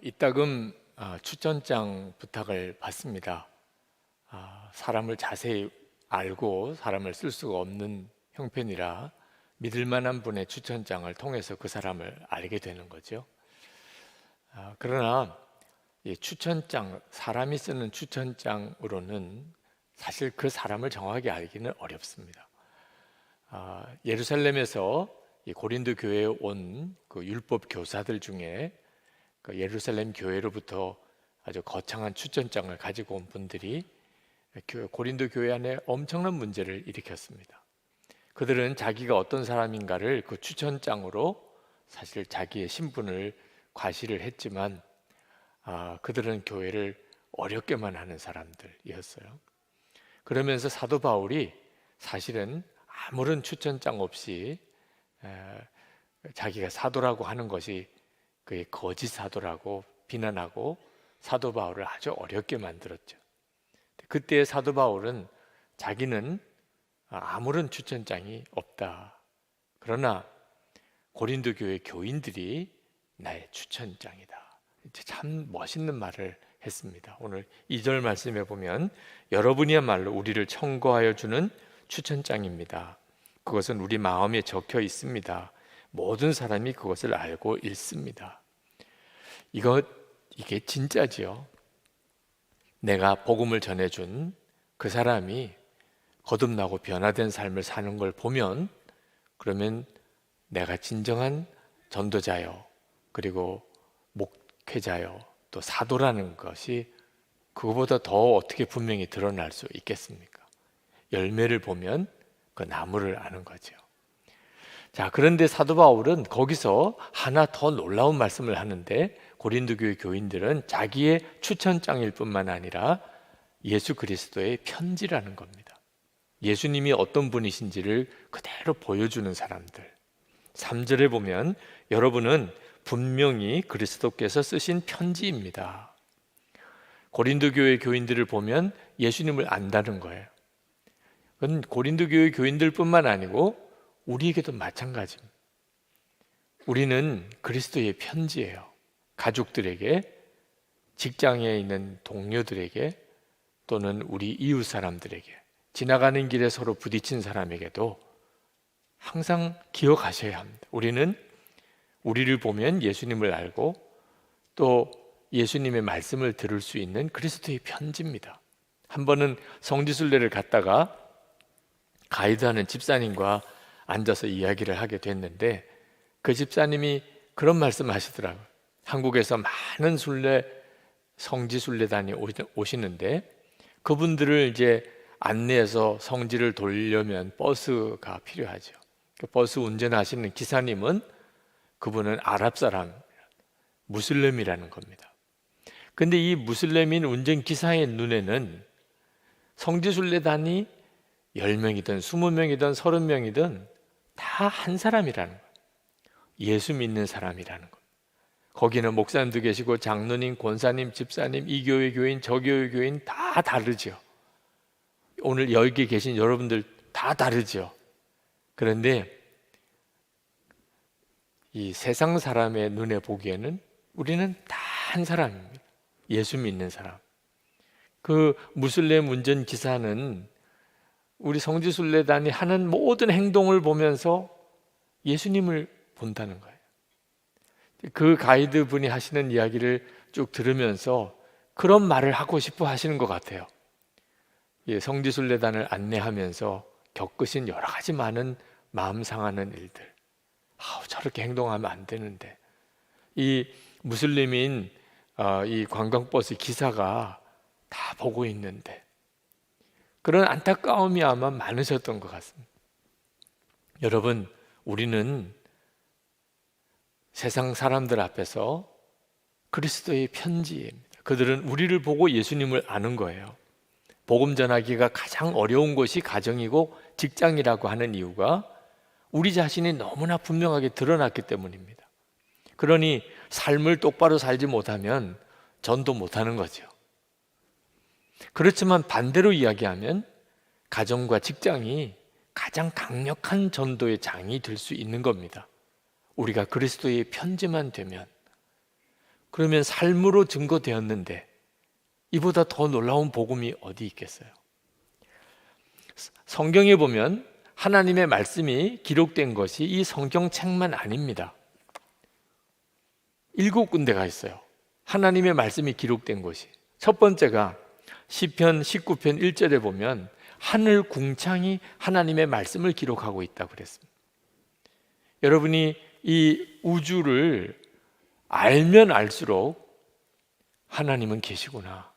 이따금 추천장 부탁을 받습니다. 사람을 자세히 알고 사람을 쓸 수가 없는 형편이라 믿을 만한 분의 추천장을 통해서 그 사람을 알게 되는 거죠. 그러나 이 추천장, 사람이 쓰는 추천장으로는 사실 그 사람을 정확하게 알기는 어렵습니다. 예루살렘에서 이 고린도 교회에 온 그 율법 교사들 중에 그 예루살렘 교회로부터 아주 거창한 추천장을 가지고 온 분들이 고린도 교회 안에 엄청난 문제를 일으켰습니다. 그들은 자기가 어떤 사람인가를 그 추천장으로 사실 자기의 신분을 과시를 했지만 그들은 교회를 어렵게만 하는 사람들이었어요. 그러면서 사도 바울이 사실은 아무런 추천장 없이 자기가 사도라고 하는 것이 그의 거짓 사도라고 비난하고 사도 바울을 아주 어렵게 만들었죠. 그때 사도 바울은 자기는 아무런 추천장이 없다. 그러나 고린도 교회 교인들이 나의 추천장이다. 참 멋있는 말을 했습니다. 오늘 2절 말씀에 보면 여러분이야말로 우리를 청구하여 주는 추천장입니다. 그것은 우리 마음에 적혀 있습니다. 모든 사람이 그것을 알고 읽습니다. 이게 진짜지요. 내가 복음을 전해준 그 사람이 거듭나고 변화된 삶을 사는 걸 보면 그러면 내가 진정한 전도자요, 그리고 목회자요, 또 사도라는 것이 그거보다 더 어떻게 분명히 드러날 수 있겠습니까? 열매를 보면 그 나무를 아는 거죠. 자, 그런데 사도 바울은 거기서 하나 더 놀라운 말씀을 하는데 고린도 교회 교인들은 자기의 추천장일 뿐만 아니라 예수 그리스도의 편지라는 겁니다. 예수님이 어떤 분이신지를 그대로 보여주는 사람들. 3절에 보면 여러분은 분명히 그리스도께서 쓰신 편지입니다. 고린도 교회 교인들을 보면 예수님을 안다는 거예요. 그건 고린도 교회 교인들뿐만 아니고 우리에게도 마찬가지입니다. 우리는 그리스도의 편지예요. 가족들에게, 직장에 있는 동료들에게, 또는 우리 이웃 사람들에게, 지나가는 길에 서로 부딪힌 사람에게도 항상 기억하셔야 합니다. 우리는 우리를 보면 예수님을 알고 또 예수님의 말씀을 들을 수 있는 그리스도의 편지입니다. 한 번은 성지순례를 갔다가 가이드하는 집사님과 앉아서 이야기를 하게 됐는데 그 집사님이 그런 말씀 하시더라고요. 한국에서 많은 성지순례단이 오시는데 그분들을 이제 안내해서 성지를 돌려면 버스가 필요하죠. 그 버스 운전하시는 기사님은 그분은 아랍 사람, 무슬림이라는 겁니다. 근데 이 무슬림인 운전기사의 눈에는 성지순례단이 10명이든 20명이든 30명이든 다 한 사람이라는 거예요. 예수 믿는 사람이라는 겁니다. 거기는 목사님도 계시고 장로님, 권사님, 집사님, 이 교회 교인, 저 교회 교인 다 다르죠. 오늘 여기 계신 여러분들 다 다르죠. 그런데 이 세상 사람의 눈에 보기에는 우리는 다 한 사람입니다. 예수 믿는 사람. 그 무슬림 운전기사는 우리 성지순례단이 하는 모든 행동을 보면서 예수님을 본다는 거예요. 그 가이드 분이 하시는 이야기를 쭉 들으면서 그런 말을 하고 싶어 하시는 것 같아요. 성지순례단을 안내하면서 겪으신 여러 가지 많은 마음 상하는 일들. 저렇게 행동하면 안 되는데. 이 무슬림인 이 관광버스 기사가 다 보고 있는데 그런 안타까움이 아마 많으셨던 것 같습니다. 여러분, 우리는 세상 사람들 앞에서 그리스도의 편지입니다. 그들은 우리를 보고 예수님을 아는 거예요. 복음 전하기가 가장 어려운 곳이 가정이고 직장이라고 하는 이유가 우리 자신이 너무나 분명하게 드러났기 때문입니다. 그러니 삶을 똑바로 살지 못하면 전도 못하는 거죠. 그렇지만 반대로 이야기하면 가정과 직장이 가장 강력한 전도의 장이 될 수 있는 겁니다. 우리가 그리스도의 편지만 되면 그러면 삶으로 증거되었는데 이보다 더 놀라운 복음이 어디 있겠어요? 성경에 보면 하나님의 말씀이 기록된 것이 이 성경책만 아닙니다. 7군데가 있어요. 하나님의 말씀이 기록된 곳이. 첫 번째가 시편 19편 1절에 보면 하늘 궁창이 하나님의 말씀을 기록하고 있다고 그랬습니다. 여러분이 이 우주를 알면 알수록 하나님은 계시구나.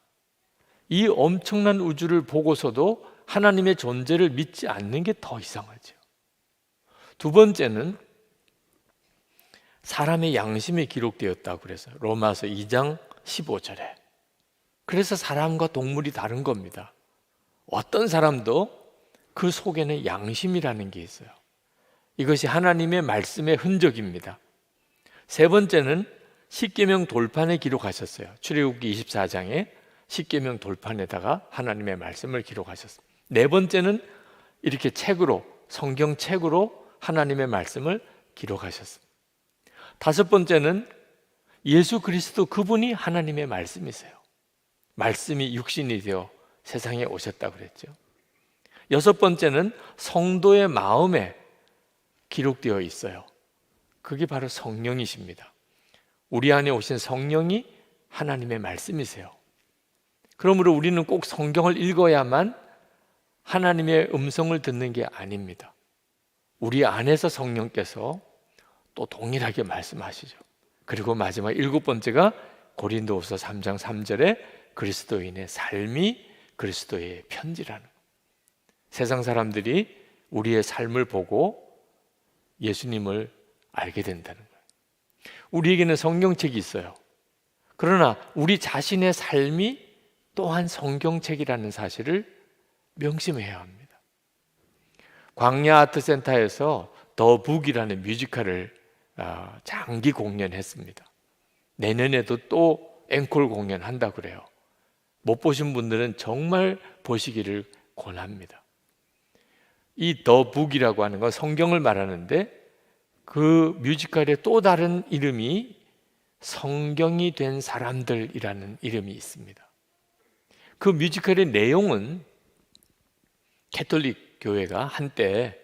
이 엄청난 우주를 보고서도 하나님의 존재를 믿지 않는 게 더 이상하죠. 두 번째는 사람의 양심이 기록되었다고 그래서 로마서 2장 15절에. 그래서 사람과 동물이 다른 겁니다. 어떤 사람도 그 속에는 양심이라는 게 있어요. 이것이 하나님의 말씀의 흔적입니다. 세 번째는 십계명 돌판에 기록하셨어요. 출애굽기 24장에 십계명 돌판에다가 하나님의 말씀을 기록하셨습니다. 네 번째는 이렇게 책으로, 성경책으로 하나님의 말씀을 기록하셨습니다. 다섯 번째는 예수 그리스도 그분이 하나님의 말씀이세요. 말씀이 육신이 되어 세상에 오셨다고 그랬죠. 여섯 번째는 성도의 마음에 기록되어 있어요. 그게 바로 성령이십니다. 우리 안에 오신 성령이 하나님의 말씀이세요. 그러므로 우리는 꼭 성경을 읽어야만 하나님의 음성을 듣는 게 아닙니다. 우리 안에서 성령께서 또 동일하게 말씀하시죠. 그리고 마지막 일곱 번째가 고린도후서 3장 3절에 그리스도인의 삶이 그리스도의 편지라는 것. 세상 사람들이 우리의 삶을 보고 예수님을 알게 된다는 거예요. 우리에게는 성경책이 있어요. 그러나 우리 자신의 삶이 또한 성경책이라는 사실을 명심해야 합니다. 광야 아트센터에서 더 북이라는 뮤지컬을 장기 공연했습니다. 내년에도 또 앵콜 공연한다고 그래요. 못 보신 분들은 정말 보시기를 권합니다. 이 더 북이라고 하는 건 성경을 말하는데 그 뮤지컬의 또 다른 이름이 성경이 된 사람들이라는 이름이 있습니다. 그 뮤지컬의 내용은 캐톨릭 교회가 한때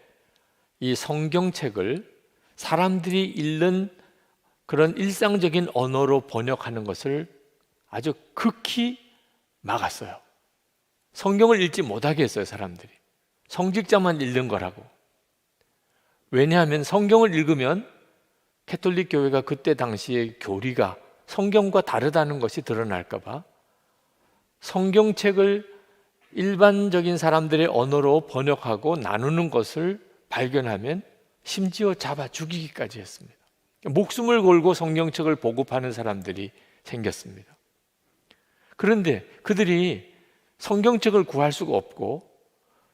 이 성경책을 사람들이 읽는 그런 일상적인 언어로 번역하는 것을 아주 극히 막았어요. 성경을 읽지 못하게 했어요, 사람들이. 성직자만 읽는 거라고. 왜냐하면 성경을 읽으면 캐톨릭 교회가 그때 당시의 교리가 성경과 다르다는 것이 드러날까 봐 성경책을 일반적인 사람들의 언어로 번역하고 나누는 것을 발견하면 심지어 잡아 죽이기까지 했습니다. 목숨을 걸고 성경책을 보급하는 사람들이 생겼습니다. 그런데 그들이 성경책을 구할 수가 없고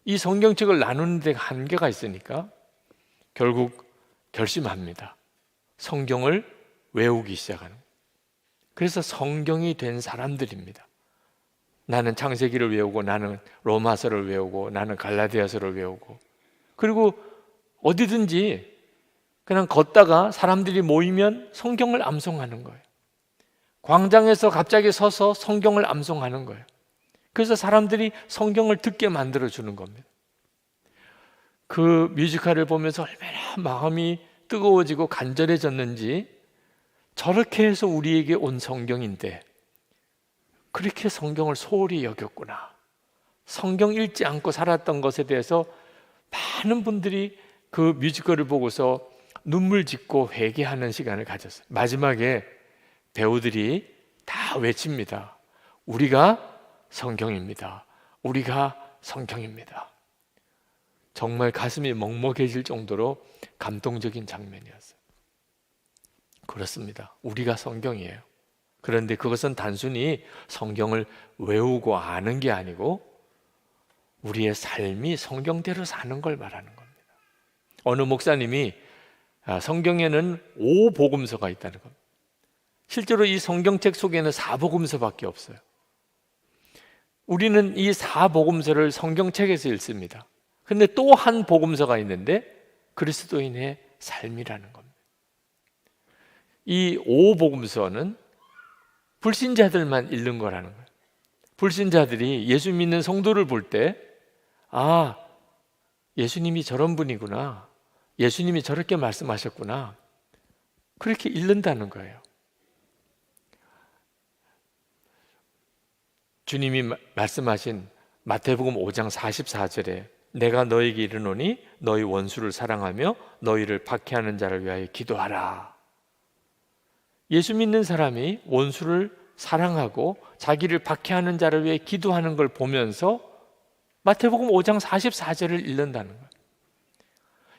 이 성경책을 나누는 데 한계가 있으니까 결국 결심합니다. 성경을 외우기 시작하는. 그래서 성경이 된 사람들입니다. 나는 창세기를 외우고 나는 로마서를 외우고 나는 갈라디아서를 외우고 그리고 어디든지 그냥 걷다가 사람들이 모이면 성경을 암송하는 거예요. 광장에서 갑자기 서서 성경을 암송하는 거예요. 그래서 사람들이 성경을 듣게 만들어주는 겁니다. 그 뮤지컬을 보면서 얼마나 마음이 뜨거워지고 간절해졌는지 저렇게 해서 우리에게 온 성경인데 그렇게 성경을 소홀히 여겼구나. 성경 읽지 않고 살았던 것에 대해서 많은 분들이 그 뮤지컬을 보고서 눈물 짓고 회개하는 시간을 가졌어요. 마지막에 배우들이 다 외칩니다. 우리가 성경입니다. 우리가 성경입니다. 정말 가슴이 먹먹해질 정도로 감동적인 장면이었어요. 그렇습니다. 우리가 성경이에요. 그런데 그것은 단순히 성경을 외우고 아는 게 아니고 우리의 삶이 성경대로 사는 걸 말하는 겁니다. 어느 목사님이 성경에는 5복음서가 있다는 겁니다. 실제로 이 성경책 속에는 4복음서밖에 없어요. 우리는 이 4복음서를 성경책에서 읽습니다. 근데 또 한 복음서가 있는데 그리스도인의 삶이라는 겁니다. 이 5복음서는 불신자들만 읽는 거라는 거예요. 불신자들이 예수 믿는 성도를 볼 때, 아, 예수님이 저런 분이구나, 예수님이 저렇게 말씀하셨구나, 그렇게 읽는다는 거예요. 주님이 말씀하신 마태복음 5장 44절에 내가 너에게 이르노니 너희 원수를 사랑하며 너희를 박해하는 자를 위하여 기도하라. 예수 믿는 사람이 원수를 사랑하고 자기를 박해하는 자를 위해 기도하는 걸 보면서 마태복음 5장 44절을 읽는다는 거예요.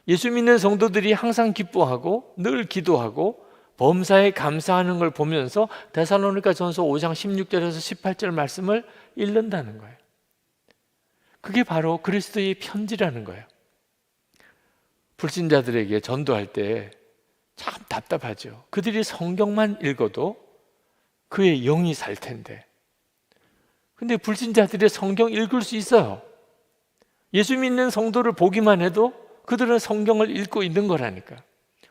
예수 믿는 성도들이 항상 기뻐하고 늘 기도하고 범사에 감사하는 걸 보면서 데살로니가전서 5장 16절에서 18절 말씀을 읽는다는 거예요. 그게 바로 그리스도의 편지라는 거예요. 불신자들에게 전도할 때 참 답답하죠. 그들이 성경만 읽어도 그의 영이 살 텐데, 근데 불신자들이 성경 읽을 수 있어요. 예수 믿는 성도를 보기만 해도 그들은 성경을 읽고 있는 거라니까.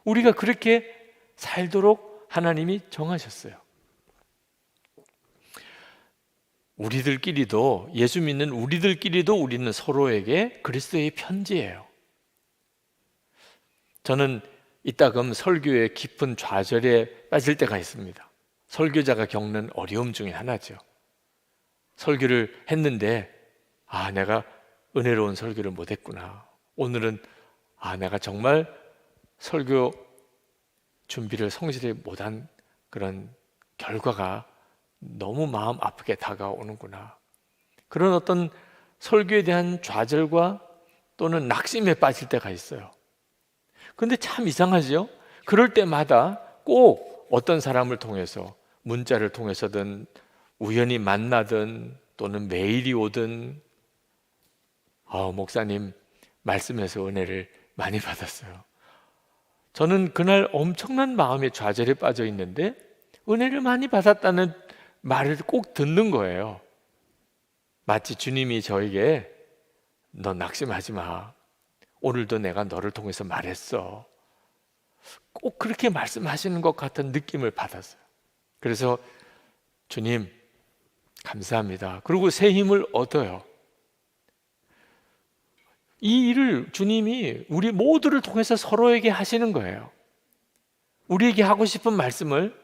우리가 그렇게 살도록 하나님이 정하셨어요. 우리들끼리도, 예수 믿는 우리들끼리도 우리는 서로에게 그리스도의 편지예요. 저는 이따금 설교의 깊은 좌절에 빠질 때가 있습니다. 설교자가 겪는 어려움 중에 하나죠. 설교를 했는데 내가 은혜로운 설교를 못했구나. 오늘은 내가 정말 설교 준비를 성실히 못한 그런 결과가 너무 마음 아프게 다가오는구나. 그런 어떤 설교에 대한 좌절과 또는 낙심에 빠질 때가 있어요. 근데 참 이상하죠? 그럴 때마다 꼭 어떤 사람을 통해서, 문자를 통해서든 우연히 만나든 또는 메일이 오든 목사님 말씀에서 은혜를 많이 받았어요. 저는 그날 엄청난 마음의 좌절에 빠져 있는데 은혜를 많이 받았다는 말을 꼭 듣는 거예요. 마치 주님이 저에게 너 낙심하지 마. 오늘도 내가 너를 통해서 말했어. 꼭 그렇게 말씀하시는 것 같은 느낌을 받았어요. 그래서 주님 감사합니다. 그리고 새 힘을 얻어요. 이 일을 주님이 우리 모두를 통해서 서로에게 하시는 거예요. 우리에게 하고 싶은 말씀을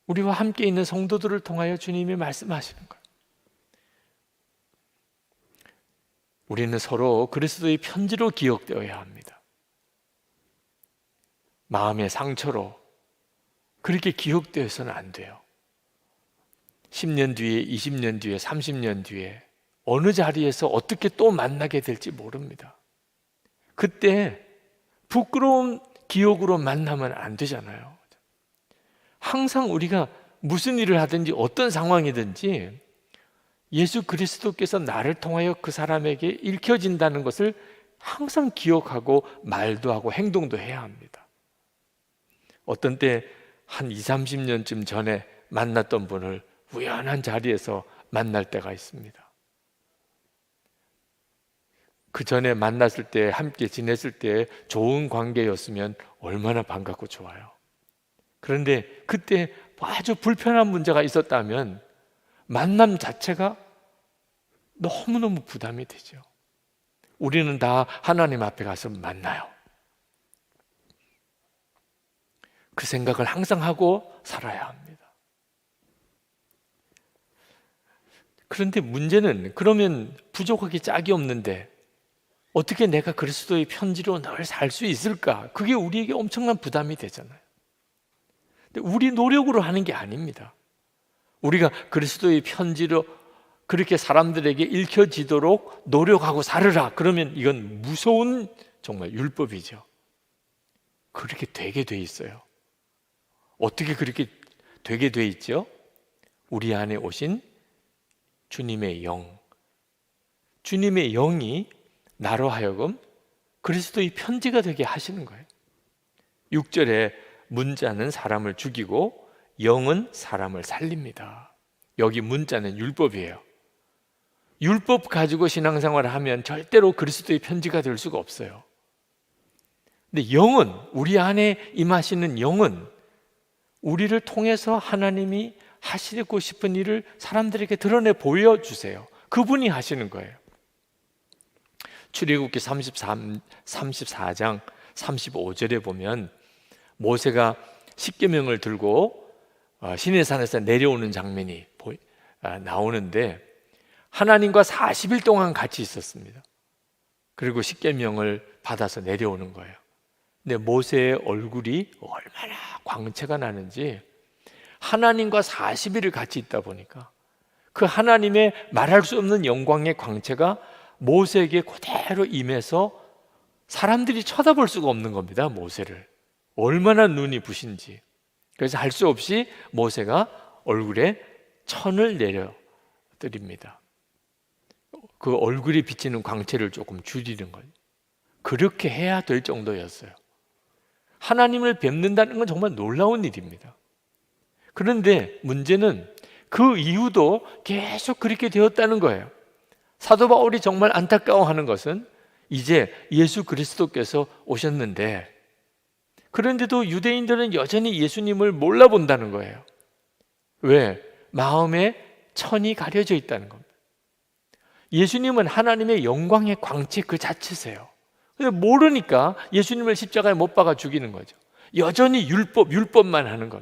우리와 함께 있는 성도들을 통하여 주님이 말씀하시는 거예요. 우리는 서로 그리스도의 편지로 기억되어야 합니다. 마음의 상처로 그렇게 기억되어서는 안 돼요. 10년 뒤에, 20년 뒤에, 30년 뒤에 어느 자리에서 어떻게 또 만나게 될지 모릅니다. 그때 부끄러운 기억으로 만나면 안 되잖아요. 항상 우리가 무슨 일을 하든지 어떤 상황이든지 예수 그리스도께서 나를 통하여 그 사람에게 읽혀진다는 것을 항상 기억하고 말도 하고 행동도 해야 합니다. 어떤 때 한 20, 30년쯤 전에 만났던 분을 우연한 자리에서 만날 때가 있습니다. 그 전에 만났을 때, 함께 지냈을 때 좋은 관계였으면 얼마나 반갑고 좋아요. 그런데 그때 아주 불편한 문제가 있었다면 만남 자체가 너무너무 부담이 되죠. 우리는 다 하나님 앞에 가서 만나요. 그 생각을 항상 하고 살아야 합니다. 그런데 문제는, 그러면 부족하기 짝이 없는데 어떻게 내가 그리스도의 편지로 늘 살 수 있을까? 그게 우리에게 엄청난 부담이 되잖아요. 근데 우리 노력으로 하는 게 아닙니다. 우리가 그리스도의 편지로 그렇게 사람들에게 읽혀지도록 노력하고 살으라. 그러면 이건 무서운 정말 율법이죠. 그렇게 되게 돼 있어요. 어떻게 그렇게 되게 돼 있죠? 우리 안에 오신 주님의 영, 주님의 영이 나로 하여금 그리스도의 편지가 되게 하시는 거예요. 6절에 문자는 사람을 죽이고 영은 사람을 살립니다. 여기 문자는 율법이에요. 율법 가지고 신앙생활을 하면 절대로 그리스도의 편지가 될 수가 없어요. 근데 영은, 우리 안에 임하시는 영은 우리를 통해서 하나님이 하시고 싶은 일을 사람들에게 드러내 보여주세요. 그분이 하시는 거예요. 출애굽기 34장 35절에 보면 모세가 십계명을 들고 시내산에서 내려오는 장면이 나오는데 하나님과 40일 동안 같이 있었습니다. 그리고 십계명을 받아서 내려오는 거예요. 근데 모세의 얼굴이 얼마나 광채가 나는지 하나님과 40일을 같이 있다 보니까 그 하나님의 말할 수 없는 영광의 광채가 모세에게 그대로 임해서 사람들이 쳐다볼 수가 없는 겁니다. 모세를 얼마나 눈이 부신지. 그래서 할 수 없이 모세가 얼굴에 천을 내려드립니다. 그 얼굴이 비치는 광채를 조금 줄이는 거예요. 그렇게 해야 될 정도였어요. 하나님을 뵙는다는 건 정말 놀라운 일입니다. 그런데 문제는 그 이후도 계속 그렇게 되었다는 거예요. 사도 바울이 정말 안타까워하는 것은 이제 예수 그리스도께서 오셨는데 그런데도 유대인들은 여전히 예수님을 몰라본다는 거예요. 왜? 마음에 천이 가려져 있다는 겁니다. 예수님은 하나님의 영광의 광채 그 자체세요. 모르니까 예수님을 십자가에 못 박아 죽이는 거죠. 여전히 율법만 하는 건.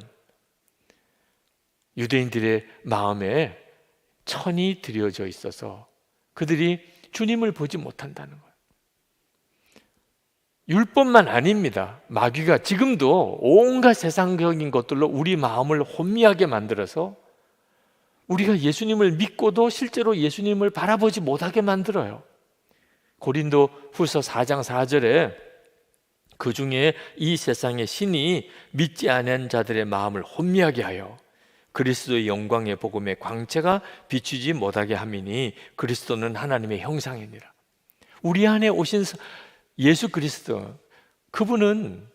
유대인들의 마음에 천이 들여져 있어서 그들이 주님을 보지 못한다는 거예요. 율법만 아닙니다. 마귀가 지금도 온갖 세상적인 것들로 우리 마음을 혼미하게 만들어서 우리가 예수님을 믿고도 실제로 예수님을 바라보지 못하게 만들어요. 고린도 후서 4장 4절에 그 중에 이 세상의 신이 믿지 않은 자들의 마음을 혼미하게 하여 그리스도의 영광의 복음의 광채가 비추지 못하게 함이니 그리스도는 하나님의 형상이니라. 우리 안에 오신 예수 그리스도, 그분은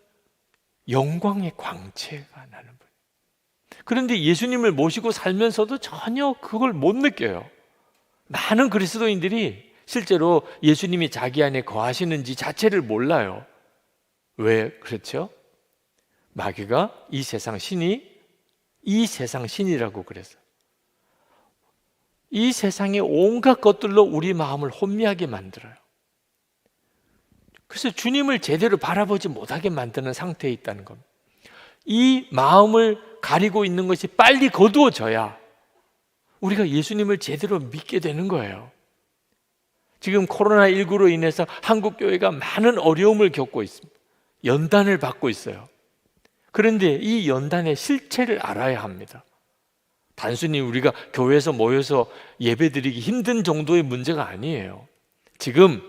영광의 광채가 나는 분. 그런데 예수님을 모시고 살면서도 전혀 그걸 못 느껴요. 많은 그리스도인들이 실제로 예수님이 자기 안에 거하시는지 자체를 몰라요. 왜 그렇죠? 마귀가 이 세상 신이라고 그랬어요. 이 세상의 온갖 것들로 우리 마음을 혼미하게 만들어요. 그래서 주님을 제대로 바라보지 못하게 만드는 상태에 있다는 겁니다. 이 마음을 가리고 있는 것이 빨리 거두어져야 우리가 예수님을 제대로 믿게 되는 거예요. 지금 코로나19로 인해서 한국 교회가 많은 어려움을 겪고 있습니다. 연단을 받고 있어요. 그런데 이 연단의 실체를 알아야 합니다. 단순히 우리가 교회에서 모여서 예배드리기 힘든 정도의 문제가 아니에요. 지금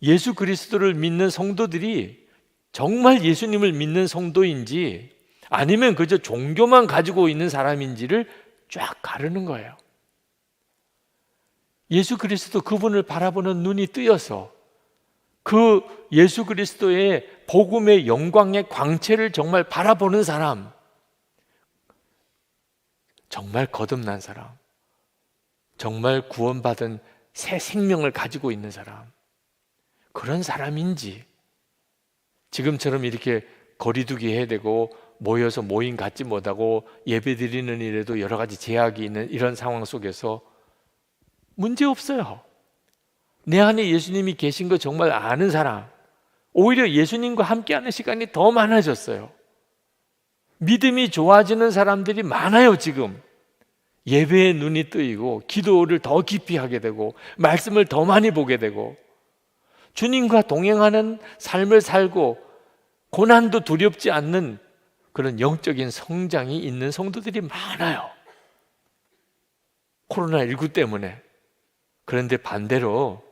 예수 그리스도를 믿는 성도들이 정말 예수님을 믿는 성도인지 아니면 그저 종교만 가지고 있는 사람인지를 쫙 가르는 거예요. 예수 그리스도 그분을 바라보는 눈이 뜨여서 그 예수 그리스도의 복음의 영광의 광채를 정말 바라보는 사람, 정말 거듭난 사람, 정말 구원받은 새 생명을 가지고 있는 사람, 그런 사람인지 지금처럼 이렇게 거리두기 해야 되고 모여서 모임 갖지 못하고 예배 드리는 일에도 여러 가지 제약이 있는 이런 상황 속에서 문제 없어요. 내 안에 예수님이 계신 거 정말 아는 사람, 오히려 예수님과 함께하는 시간이 더 많아졌어요. 믿음이 좋아지는 사람들이 많아요. 지금 예배에 눈이 뜨이고 기도를 더 깊이 하게 되고 말씀을 더 많이 보게 되고 주님과 동행하는 삶을 살고 고난도 두렵지 않는 그런 영적인 성장이 있는 성도들이 많아요. 코로나19 때문에. 그런데 반대로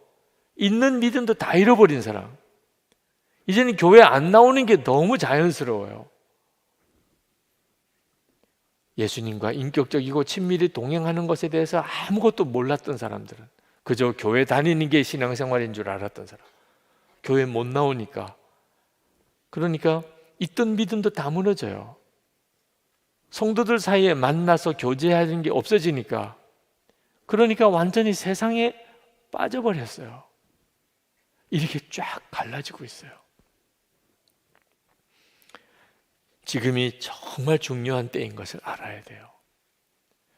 있는 믿음도 다 잃어버린 사람, 이제는 교회 안 나오는 게 너무 자연스러워요. 예수님과 인격적이고 친밀히 동행하는 것에 대해서 아무것도 몰랐던 사람들은 그저 교회 다니는 게 신앙생활인 줄 알았던 사람, 교회 못 나오니까, 그러니까 있던 믿음도 다 무너져요. 성도들 사이에 만나서 교제하는 게 없어지니까, 그러니까 완전히 세상에 빠져버렸어요. 이렇게 쫙 갈라지고 있어요. 지금이 정말 중요한 때인 것을 알아야 돼요.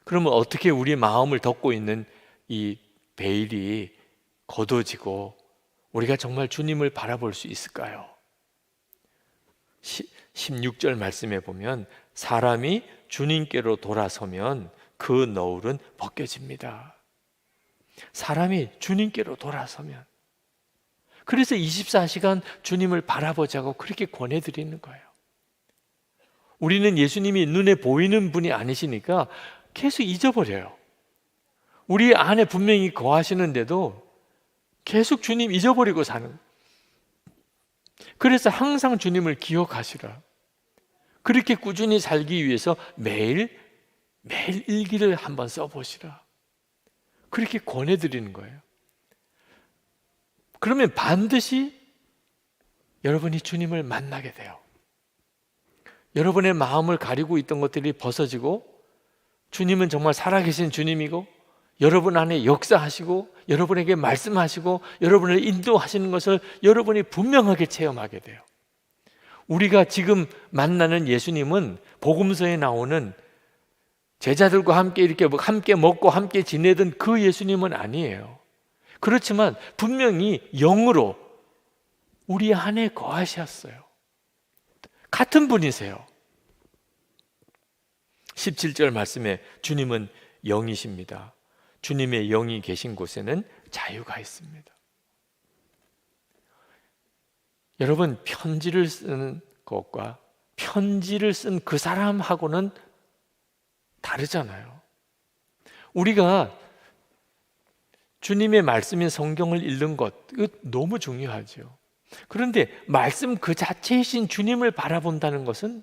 그러면 어떻게 우리 마음을 덮고 있는 이 베일이 걷어지고 우리가 정말 주님을 바라볼 수 있을까요? 16절 말씀에 보면 사람이 주님께로 돌아서면 그 너울은 벗겨집니다. 사람이 주님께로 돌아서면, 그래서 24시간 주님을 바라보자고 그렇게 권해드리는 거예요. 우리는 예수님이 눈에 보이는 분이 아니시니까 계속 잊어버려요. 우리 안에 분명히 거하시는데도 계속 주님 잊어버리고 사는. 그래서 항상 주님을 기억하시라. 그렇게 꾸준히 살기 위해서 매일 일기를 한번 써보시라. 그렇게 권해드리는 거예요. 그러면 반드시 여러분이 주님을 만나게 돼요. 여러분의 마음을 가리고 있던 것들이 벗어지고, 주님은 정말 살아계신 주님이고 여러분 안에 역사하시고 여러분에게 말씀하시고 여러분을 인도하시는 것을 여러분이 분명하게 체험하게 돼요. 우리가 지금 만나는 예수님은 복음서에 나오는 제자들과 함께 이렇게 함께 먹고 함께 지내던 그 예수님은 아니에요. 그렇지만 분명히 영으로 우리 안에 거하셨어요. 같은 분이세요. 17절 말씀에 주님은 영이십니다. 주님의 영이 계신 곳에는 자유가 있습니다. 여러분, 편지를 쓰는 것과 편지를 쓴 그 사람하고는 다르잖아요. 우리가 주님의 말씀인 성경을 읽는 것, 이거 너무 중요하죠. 그런데 말씀 그 자체이신 주님을 바라본다는 것은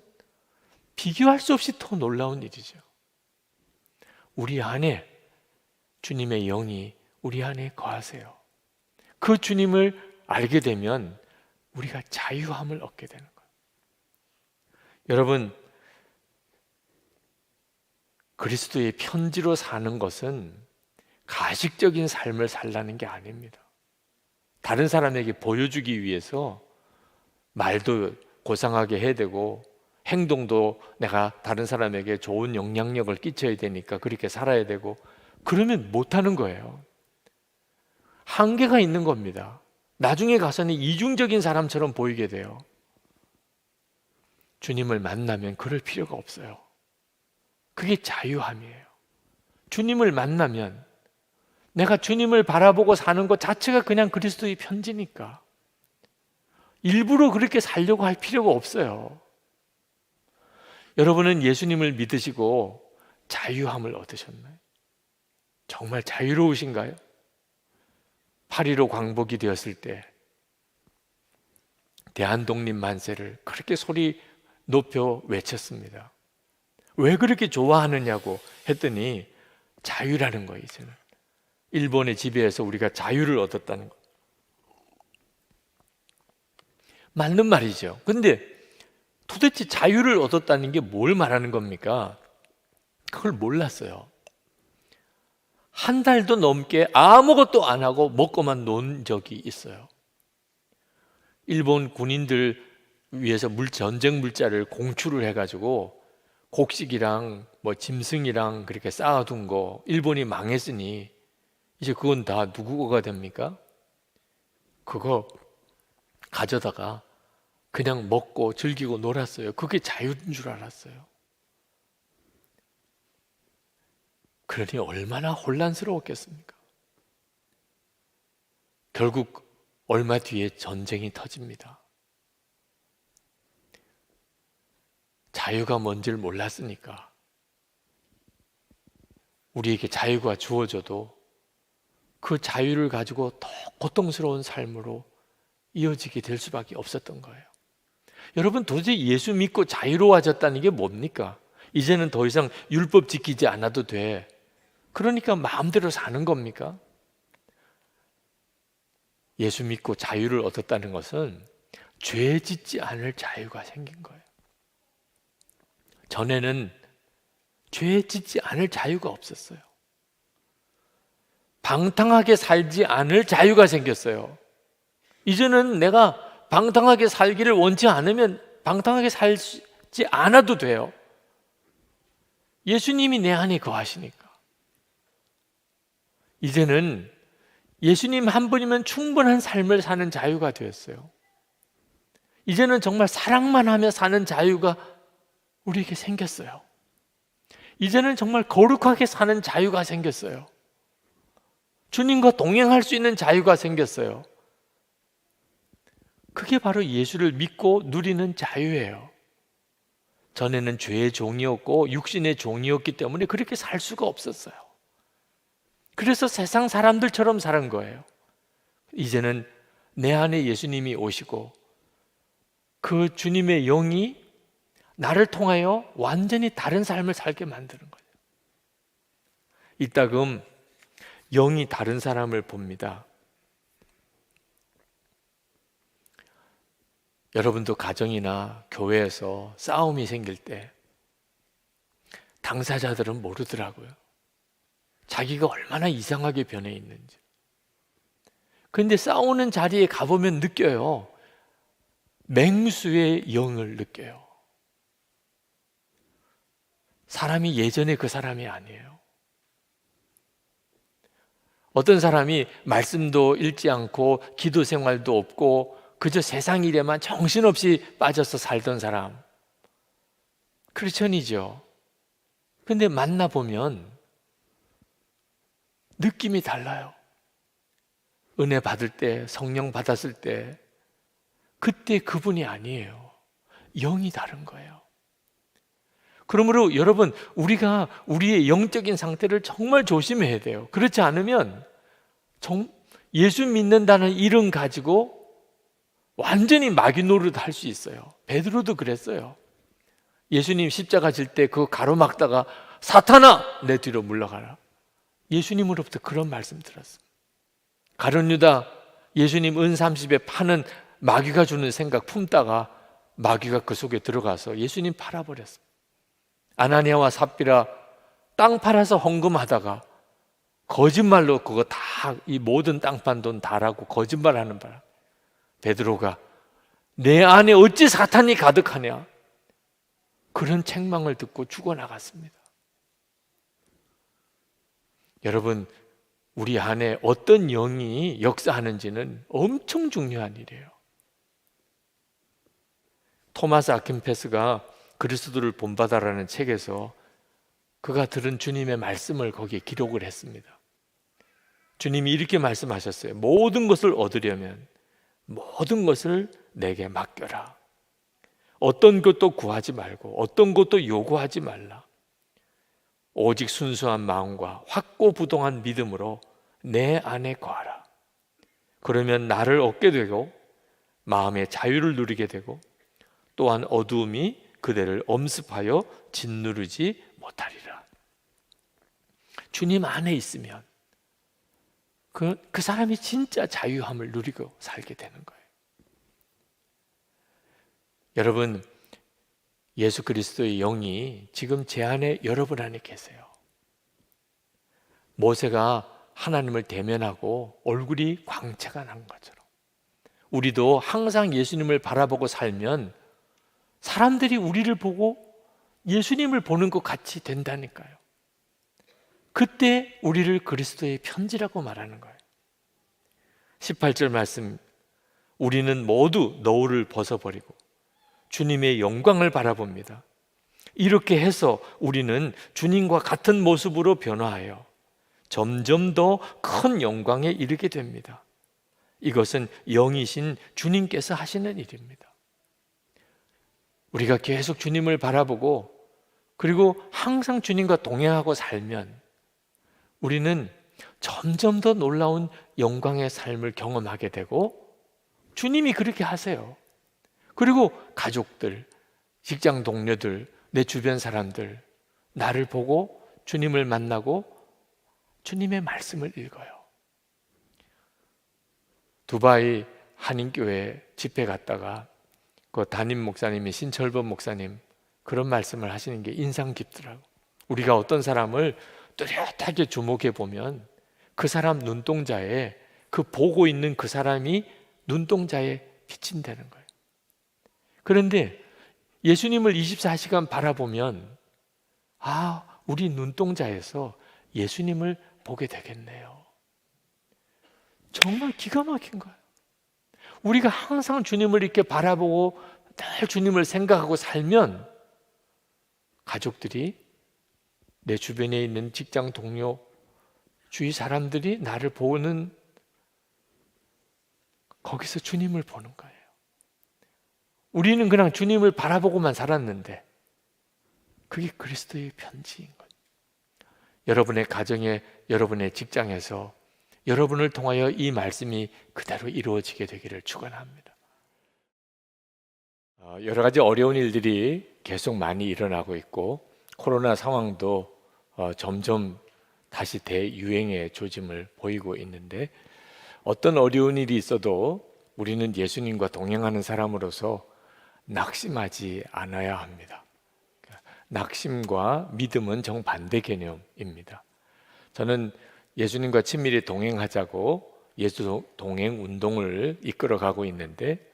비교할 수 없이 더 놀라운 일이죠. 우리 안에 주님의 영이 우리 안에 거하세요. 그 주님을 알게 되면 우리가 자유함을 얻게 되는 거예요. 여러분, 그리스도의 편지로 사는 것은 가식적인 삶을 살라는 게 아닙니다. 다른 사람에게 보여주기 위해서 말도 고상하게 해야 되고 행동도 내가 다른 사람에게 좋은 영향력을 끼쳐야 되니까 그렇게 살아야 되고, 그러면 못하는 거예요. 한계가 있는 겁니다. 나중에 가서는 이중적인 사람처럼 보이게 돼요. 주님을 만나면 그럴 필요가 없어요. 그게 자유함이에요. 주님을 만나면 내가 주님을 바라보고 사는 것 자체가 그냥 그리스도의 편지니까 일부러 그렇게 살려고 할 필요가 없어요. 여러분은 예수님을 믿으시고 자유함을 얻으셨나요? 정말 자유로우신가요? 8.15 광복이 되었을 때 대한독립 만세를 그렇게 소리 높여 외쳤습니다. 왜 그렇게 좋아하느냐고 했더니 자유라는 거예요. 이제는 일본의 지배에서 우리가 자유를 얻었다는 거. 맞는 말이죠. 근데 도대체 자유를 얻었다는 게 뭘 말하는 겁니까? 그걸 몰랐어요. 한 달도 넘게 아무것도 안 하고 먹고만 논 적이 있어요. 일본 군인들 위해서 전쟁 물자를 공출을 해가지고 곡식이랑 짐승이랑 그렇게 쌓아둔 거 일본이 망했으니 이제 그건 다 누구 거가 됩니까? 그거 가져다가 그냥 먹고 즐기고 놀았어요. 그게 자유인 줄 알았어요. 그러니 얼마나 혼란스러웠겠습니까? 결국 얼마 뒤에 전쟁이 터집니다. 자유가 뭔지를 몰랐으니까 우리에게 자유가 주어져도 그 자유를 가지고 더 고통스러운 삶으로 이어지게 될 수밖에 없었던 거예요. 여러분, 도대체 예수 믿고 자유로워졌다는 게 뭡니까? 이제는 더 이상 율법 지키지 않아도 돼. 그러니까 마음대로 사는 겁니까? 예수 믿고 자유를 얻었다는 것은 죄 짓지 않을 자유가 생긴 거예요. 전에는 죄 짓지 않을 자유가 없었어요. 방탕하게 살지 않을 자유가 생겼어요. 이제는 내가 방탕하게 살기를 원치 않으면 방탕하게 살 찾지 않아도 돼요. 예수님이 내 안에 거하시니까. 이제는 예수님 한 분이면 충분한 삶을 사는 자유가 되었어요. 이제는 정말 사랑만 하며 사는 자유가 우리에게 생겼어요. 이제는 정말 거룩하게 사는 자유가 생겼어요. 주님과 동행할 수 있는 자유가 생겼어요. 그게 바로 예수를 믿고 누리는 자유예요. 전에는 죄의 종이었고 육신의 종이었기 때문에 그렇게 살 수가 없었어요. 그래서 세상 사람들처럼 사는 거예요. 이제는 내 안에 예수님이 오시고 그 주님의 영이 나를 통하여 완전히 다른 삶을 살게 만드는 거예요. 이따금 영이 다른 사람을 봅니다. 여러분도 가정이나 교회에서 싸움이 생길 때 당사자들은 모르더라고요. 자기가 얼마나 이상하게 변해 있는지. 그런데 싸우는 자리에 가보면 느껴요. 맹수의 영을 느껴요. 사람이 예전에 그 사람이 아니에요. 어떤 사람이 말씀도 읽지 않고 기도 생활도 없고 그저 세상 일에만 정신없이 빠져서 살던 사람, 크리스천이죠. 근데 만나보면 느낌이 달라요. 은혜 받을 때, 성령 받았을 때 그때 그분이 아니에요. 영이 다른 거예요. 그러므로 여러분, 우리가 우리의 영적인 상태를 정말 조심해야 돼요. 그렇지 않으면 예수 믿는다는 이름 가지고 완전히 마귀 노릇 할 수 있어요. 베드로도 그랬어요. 예수님 십자가 질 때 그 가로막다가 사탄아 내 뒤로 물러가라. 예수님으로부터 그런 말씀 들었어요. 가룟 유다 예수님 은 30에 파는 마귀가 주는 생각 품다가 마귀가 그 속에 들어가서 예수님 팔아버렸어요. 아나니아와 삽비라 땅 팔아서 헌금하다가 거짓말로 그거 다 이 모든 땅 판 돈 다라고 거짓말하는 바람 베드로가 내 안에 어찌 사탄이 가득하냐 그런 책망을 듣고 죽어나갔습니다. 여러분, 우리 안에 어떤 영이 역사하는지는 엄청 중요한 일이에요. 토마스 아킨페스가 그리스도를 본받아라는 책에서 그가 들은 주님의 말씀을 거기에 기록을 했습니다. 주님이 이렇게 말씀하셨어요. 모든 것을 얻으려면 모든 것을 내게 맡겨라. 어떤 것도 구하지 말고 어떤 것도 요구하지 말라. 오직 순수한 마음과 확고부동한 믿음으로 내 안에 거하라. 그러면 나를 얻게 되고 마음의 자유를 누리게 되고 또한 어두움이 그대를 엄습하여 짓누르지 못하리라. 주님 안에 있으면 그 사람이 진짜 자유함을 누리고 살게 되는 거예요. 여러분, 예수 그리스도의 영이 지금 제 안에 여러분 안에 계세요. 모세가 하나님을 대면하고 얼굴이 광채가 난 것처럼 우리도 항상 예수님을 바라보고 살면 사람들이 우리를 보고 예수님을 보는 것 같이 된다니까요. 그때 우리를 그리스도의 편지라고 말하는 거예요. 18절 말씀, 우리는 모두 너울을 벗어버리고 주님의 영광을 바라봅니다. 이렇게 해서 우리는 주님과 같은 모습으로 변화하여 점점 더 큰 영광에 이르게 됩니다. 이것은 영이신 주님께서 하시는 일입니다. 우리가 계속 주님을 바라보고 그리고 항상 주님과 동행하고 살면 우리는 점점 더 놀라운 영광의 삶을 경험하게 되고 주님이 그렇게 하세요. 그리고 가족들, 직장 동료들, 내 주변 사람들 나를 보고 주님을 만나고 주님의 말씀을 읽어요. 두바이 한인교회 집회 갔다가 그 담임 목사님이 신철범 목사님 그런 말씀을 하시는 게 인상 깊더라고. 우리가 어떤 사람을 뚜렷하게 주목해 보면 그 사람 눈동자에 그 보고 있는 그 사람이 눈동자에 비친다는 거예요. 그런데 예수님을 24시간 바라보면 우리 눈동자에서 예수님을 보게 되겠네요. 정말 기가 막힌 거예요. 우리가 항상 주님을 이렇게 바라보고 늘 주님을 생각하고 살면 가족들이, 내 주변에 있는 직장 동료, 주위 사람들이 나를 보는, 거기서 주님을 보는 거예요. 우리는 그냥 주님을 바라보고만 살았는데 그게 그리스도의 편지인 거예요. 여러분의 가정에, 여러분의 직장에서 여러분을 통하여 이 말씀이 그대로 이루어지게 되기를 축원합니다. 여러 가지 어려운 일들이 계속 많이 일어나고 있고, 코로나 상황도 점점 다시 대유행의 조짐을 보이고 있는데, 어떤 어려운 일이 있어도 우리는 예수님과 동행하는 사람으로서 낙심하지 않아야 합니다. 낙심과 믿음은 정반대 개념입니다. 저는 예수님과 친밀히 동행하자고 예수 동행 운동을 이끌어가고 있는데,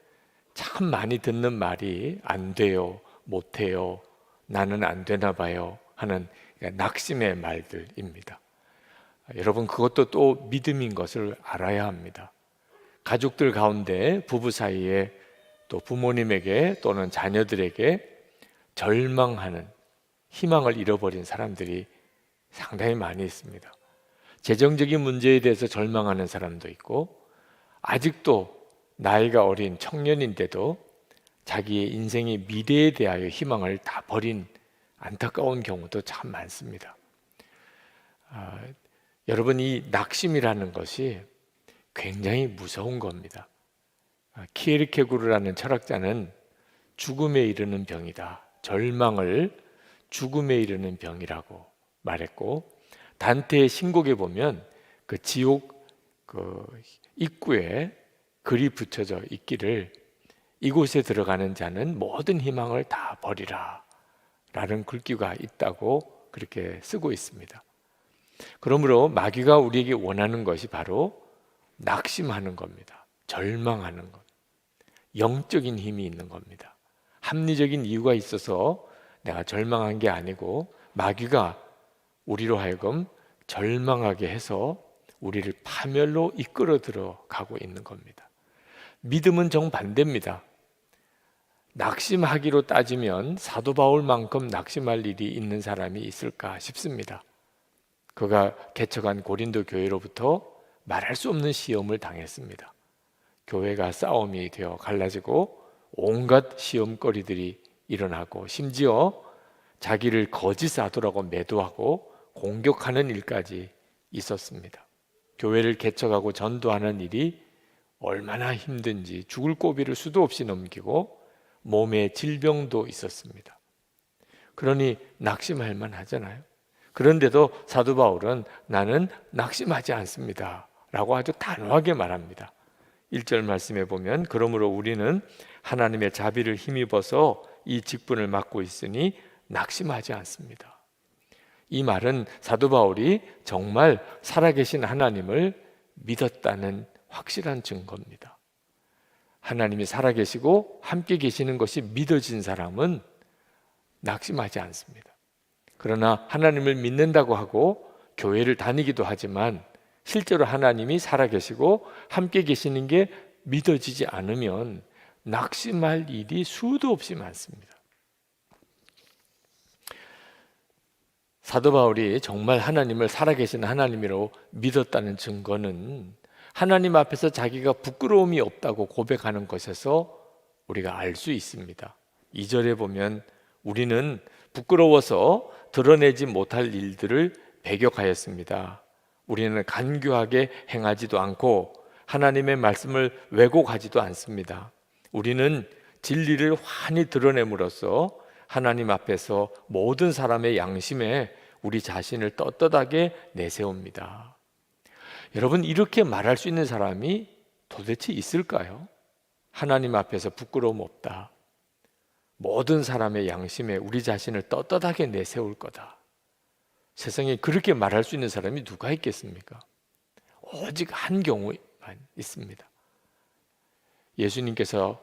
참 많이 듣는 말이 안 돼요, 못 해요, 나는 안 되나 봐요 하는 낙심의 말들입니다. 여러분, 그것도 또 믿음인 것을 알아야 합니다. 가족들 가운데, 부부 사이에, 또 부모님에게 또는 자녀들에게 절망하는, 희망을 잃어버린 사람들이 상당히 많이 있습니다. 재정적인 문제에 대해서 절망하는 사람도 있고, 아직도 나이가 어린 청년인데도 자기의 인생의 미래에 대하여 희망을 다 버린 안타까운 경우도 참 많습니다. 여러분, 이 낙심이라는 것이 굉장히 무서운 겁니다. 키에르케고르라는 철학자는 죽음에 이르는 병이다, 절망을 죽음에 이르는 병이라고 말했고, 단테의 신곡에 보면 그 지옥 입구에 글이 붙여져 있기를, 이곳에 들어가는 자는 모든 희망을 다 버리라 라는 글귀가 있다고 그렇게 쓰고 있습니다. 그러므로 마귀가 우리에게 원하는 것이 바로 낙심하는 겁니다. 절망하는 것, 영적인 힘이 있는 겁니다. 합리적인 이유가 있어서 내가 절망한 게 아니고, 마귀가 우리로 하여금 절망하게 해서 우리를 파멸로 이끌어 들어가고 있는 겁니다. 믿음은 정반대입니다. 낙심하기로 따지면 사도 바울만큼 낙심할 일이 있는 사람이 있을까 싶습니다. 그가 개척한 고린도 교회로부터 말할 수 없는 시험을 당했습니다. 교회가 싸움이 되어 갈라지고 온갖 시험거리들이 일어나고, 심지어 자기를 거짓 사도라고 매도하고 공격하는 일까지 있었습니다. 교회를 개척하고 전도하는 일이 얼마나 힘든지 죽을 고비를 수도 없이 넘기고 몸에 질병도 있었습니다. 그러니 낙심할 만하잖아요. 그런데도 사도 바울은 나는 낙심하지 않습니다 라고 아주 단호하게 말합니다. 1절 말씀에 보면, 그러므로 우리는 하나님의 자비를 힘입어서 이 직분을 맡고 있으니 낙심하지 않습니다. 이 말은 사도 바울이 정말 살아계신 하나님을 믿었다는 확실한 증거입니다. 하나님이 살아계시고 함께 계시는 것이 믿어진 사람은 낙심하지 않습니다. 그러나 하나님을 믿는다고 하고 교회를 다니기도 하지만 실제로 하나님이 살아계시고 함께 계시는 게 믿어지지 않으면 낙심할 일이 수도 없이 많습니다. 사도 바울이 정말 하나님을 살아계신 하나님으로 믿었다는 증거는 하나님 앞에서 자기가 부끄러움이 없다고 고백하는 것에서 우리가 알 수 있습니다. 2절에 보면, 우리는 부끄러워서 드러내지 못할 일들을 배격하였습니다. 우리는 간교하게 행하지도 않고 하나님의 말씀을 왜곡하지도 않습니다. 우리는 진리를 환히 드러냄으로써 하나님 앞에서 모든 사람의 양심에 우리 자신을 떳떳하게 내세웁니다. 여러분, 이렇게 말할 수 있는 사람이 도대체 있을까요? 하나님 앞에서 부끄러움 없다, 모든 사람의 양심에 우리 자신을 떳떳하게 내세울 거다. 세상에 그렇게 말할 수 있는 사람이 누가 있겠습니까? 오직 한 경우만 있습니다. 예수님께서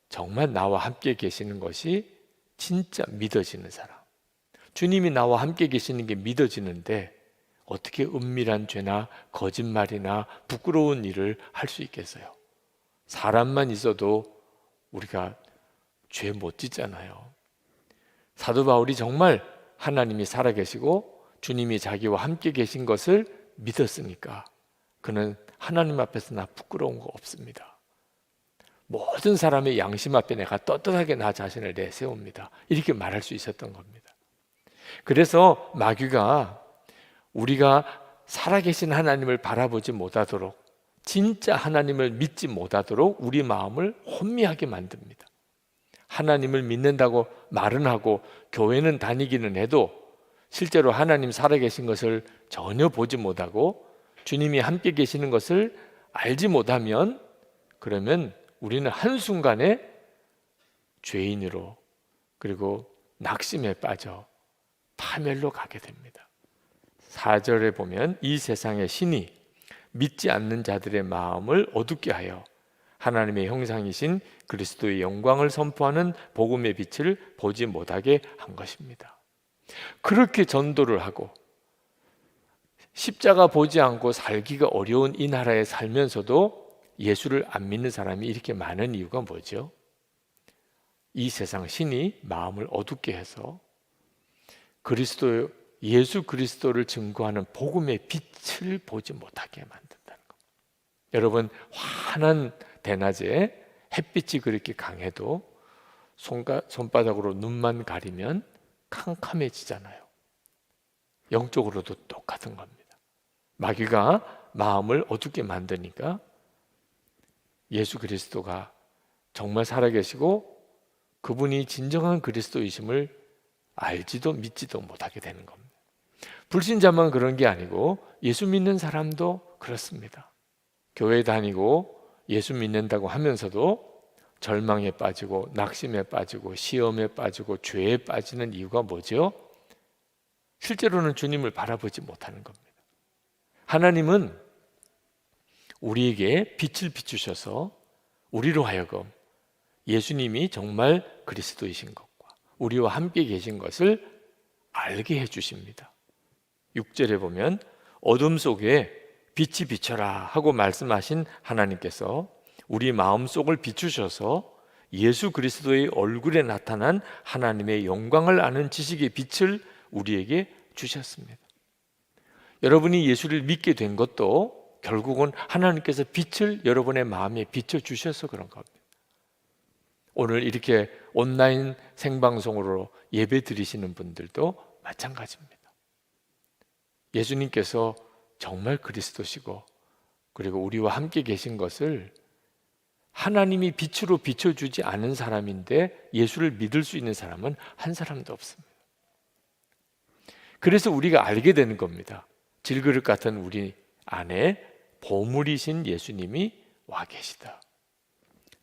정말 나와 함께 계시는 것이 진짜 믿어지는 사람. 주님이 나와 함께 계시는 게 믿어지는데 어떻게 은밀한 죄나 거짓말이나 부끄러운 일을 할 수 있겠어요? 사람만 있어도 우리가 죄 못 짓잖아요. 사도 바울이 정말 하나님이 살아계시고 주님이 자기와 함께 계신 것을 믿었으니까 그는 하나님 앞에서 나 부끄러운 거 없습니다. 모든 사람의 양심 앞에 내가 떳떳하게 나 자신을 내세웁니다. 이렇게 말할 수 있었던 겁니다. 그래서 마귀가 우리가 살아계신 하나님을 바라보지 못하도록, 진짜 하나님을 믿지 못하도록 우리 마음을 혼미하게 만듭니다. 하나님을 믿는다고 말은 하고 교회는 다니기는 해도 실제로 하나님 살아계신 것을 전혀 보지 못하고 주님이 함께 계시는 것을 알지 못하면, 그러면 우리는 한순간에 죄인으로, 그리고 낙심에 빠져 파멸로 가게 됩니다. 4절에 보면 이 세상의 신이 믿지 않는 자들의 마음을 어둡게 하여 하나님의 형상이신 그리스도의 영광을 선포하는 복음의 빛을 보지 못하게 한 것입니다. 그렇게 전도를 하고 십자가 보지 않고 살기가 어려운 이 나라에 살면서도 예수를 안 믿는 사람이 이렇게 많은 이유가 뭐죠? 이 세상 신이 마음을 어둡게 해서 예수 그리스도를 증거하는 복음의 빛을 보지 못하게 만든다는 겁니다. 여러분, 환한 대낮에 햇빛이 그렇게 강해도 손바닥으로 눈만 가리면 캄캄해지잖아요. 영적으로도 똑같은 겁니다. 마귀가 마음을 어둡게 만드니까 예수 그리스도가 정말 살아계시고 그분이 진정한 그리스도이심을 알지도 믿지도 못하게 되는 겁니다. 불신자만 그런 게 아니고 예수 믿는 사람도 그렇습니다. 교회 다니고 예수 믿는다고 하면서도 절망에 빠지고 낙심에 빠지고 시험에 빠지고 죄에 빠지는 이유가 뭐죠? 실제로는 주님을 바라보지 못하는 겁니다. 하나님은 우리에게 빛을 비추셔서 우리로 하여금 예수님이 정말 그리스도이신 것과 우리와 함께 계신 것을 알게 해주십니다. 6절에 보면 어둠 속에 빛이 비춰라 하고 말씀하신 하나님께서 우리 마음속을 비추셔서 예수 그리스도의 얼굴에 나타난 하나님의 영광을 아는 지식의 빛을 우리에게 주셨습니다. 여러분이 예수를 믿게 된 것도 결국은 하나님께서 빛을 여러분의 마음에 비춰주셔서 그런 겁니다. 오늘 이렇게 온라인 생방송으로 예배 드리시는 분들도 마찬가지입니다. 예수님께서 정말 그리스도시고 그리고 우리와 함께 계신 것을 하나님이 빛으로 비춰주지 않은 사람인데 예수를 믿을 수 있는 사람은 한 사람도 없습니다. 그래서 우리가 알게 되는 겁니다. 질그릇 같은 우리 안에 보물이신 예수님이 와 계시다.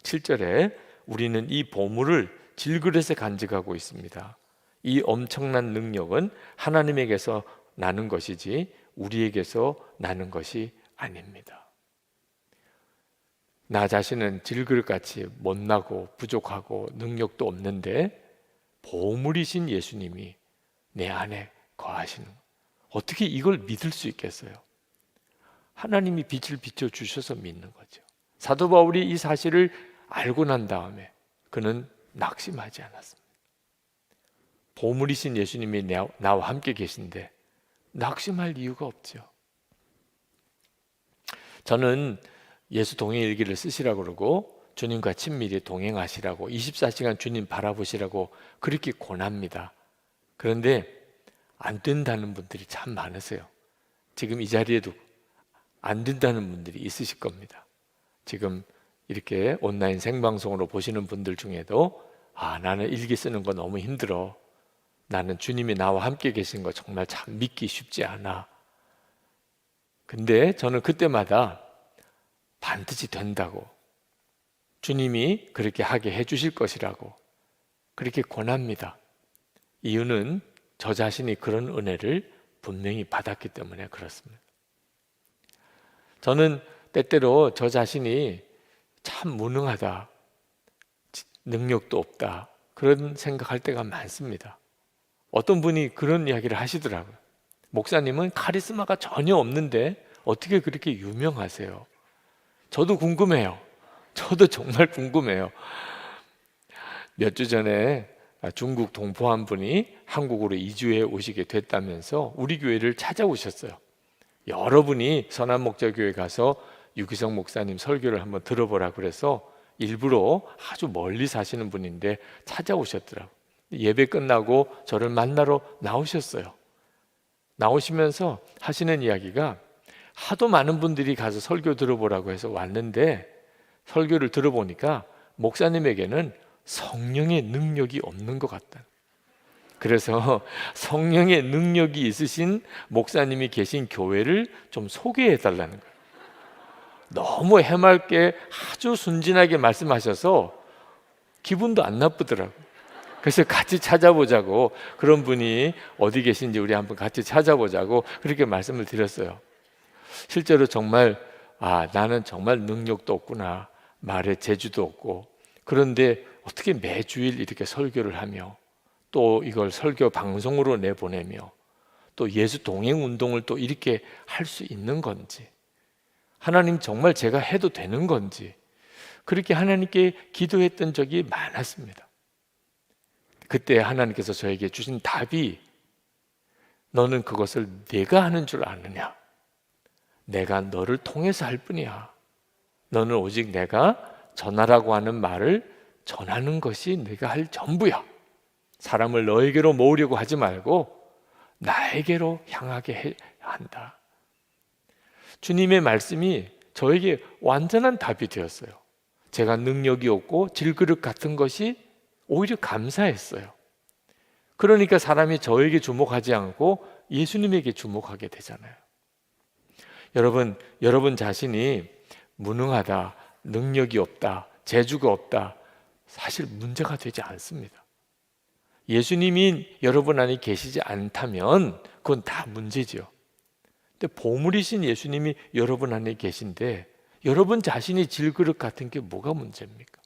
7절에 우리는 이 보물을 질그릇에 간직하고 있습니다. 이 엄청난 능력은 하나님에게서 나는 것이지 우리에게서 나는 것이 아닙니다. 나 자신은 질그릇같이 못나고 부족하고 능력도 없는데 보물이신 예수님이 내 안에 거하시는 것. 어떻게 이걸 믿을 수 있겠어요? 하나님이 빛을 비춰주셔서 믿는 거죠. 사도 바울이 이 사실을 알고 난 다음에 그는 낙심하지 않았습니다. 보물이신 예수님이 나와 함께 계신데 낙심할 이유가 없죠. 저는 예수 동행일기를 쓰시라고 그러고 주님과 친밀히 동행하시라고 24시간 주님 바라보시라고 그렇게 권합니다. 그런데 안 된다는 분들이 참 많으세요. 지금 이 자리에도 안 된다는 분들이 있으실 겁니다. 지금 이렇게 온라인 생방송으로 보시는 분들 중에도 나는 일기 쓰는 거 너무 힘들어. 나는 주님이 나와 함께 계신 거 정말 참 믿기 쉽지 않아. 근데 저는 그때마다 반드시 된다고, 주님이 그렇게 하게 해주실 것이라고 그렇게 권합니다. 이유는 저 자신이 그런 은혜를 분명히 받았기 때문에 그렇습니다. 저는 때때로 저 자신이 참 무능하다, 능력도 없다, 그런 생각할 때가 많습니다. 어떤 분이 그런 이야기를 하시더라고요. 목사님은 카리스마가 전혀 없는데 어떻게 그렇게 유명하세요? 저도 궁금해요. 저도 정말 궁금해요. 몇 주 전에 중국 동포 한 분이 한국으로 이주해 오시게 됐다면서 우리 교회를 찾아오셨어요. 여러분이 선한목자교회 가서 유기성 목사님 설교를 한번 들어보라 그래서 일부러 아주 멀리 사시는 분인데 찾아오셨더라고요. 예배 끝나고 저를 만나러 나오셨어요. 나오시면서 하시는 이야기가 하도 많은 분들이 가서 설교 들어보라고 해서 왔는데 설교를 들어보니까 목사님에게는 성령의 능력이 없는 것 같다. 그래서 성령의 능력이 있으신 목사님이 계신 교회를 좀 소개해 달라는 거예요. 너무 해맑게 아주 순진하게 말씀하셔서 기분도 안 나쁘더라고요. 그래서 같이 찾아보자고, 그런 분이 어디 계신지 우리 한번 같이 찾아보자고 그렇게 말씀을 드렸어요. 실제로 정말 나는 정말 능력도 없구나, 말에 재주도 없고, 그런데 어떻게 매주일 이렇게 설교를 하며 또 이걸 설교 방송으로 내보내며 또 예수 동행 운동을 또 이렇게 할 수 있는 건지, 하나님 정말 제가 해도 되는 건지 그렇게 하나님께 기도했던 적이 많았습니다. 그때 하나님께서 저에게 주신 답이, 너는 그것을 내가 하는 줄 아느냐? 내가 너를 통해서 할 뿐이야. 너는 오직 내가 전하라고 하는 말을 전하는 것이 내가 할 전부야. 사람을 너에게로 모으려고 하지 말고 나에게로 향하게 해야 한다. 주님의 말씀이 저에게 완전한 답이 되었어요. 제가 능력이 없고 질그릇 같은 것이 오히려 감사했어요. 그러니까 사람이 저에게 주목하지 않고 예수님에게 주목하게 되잖아요. 여러분 자신이 무능하다, 능력이 없다, 재주가 없다, 사실 문제가 되지 않습니다. 예수님이 여러분 안에 계시지 않다면 그건 다 문제지요. 근데 보물이신 예수님이 여러분 안에 계신데 여러분 자신이 질그릇 같은 게 뭐가 문제입니까?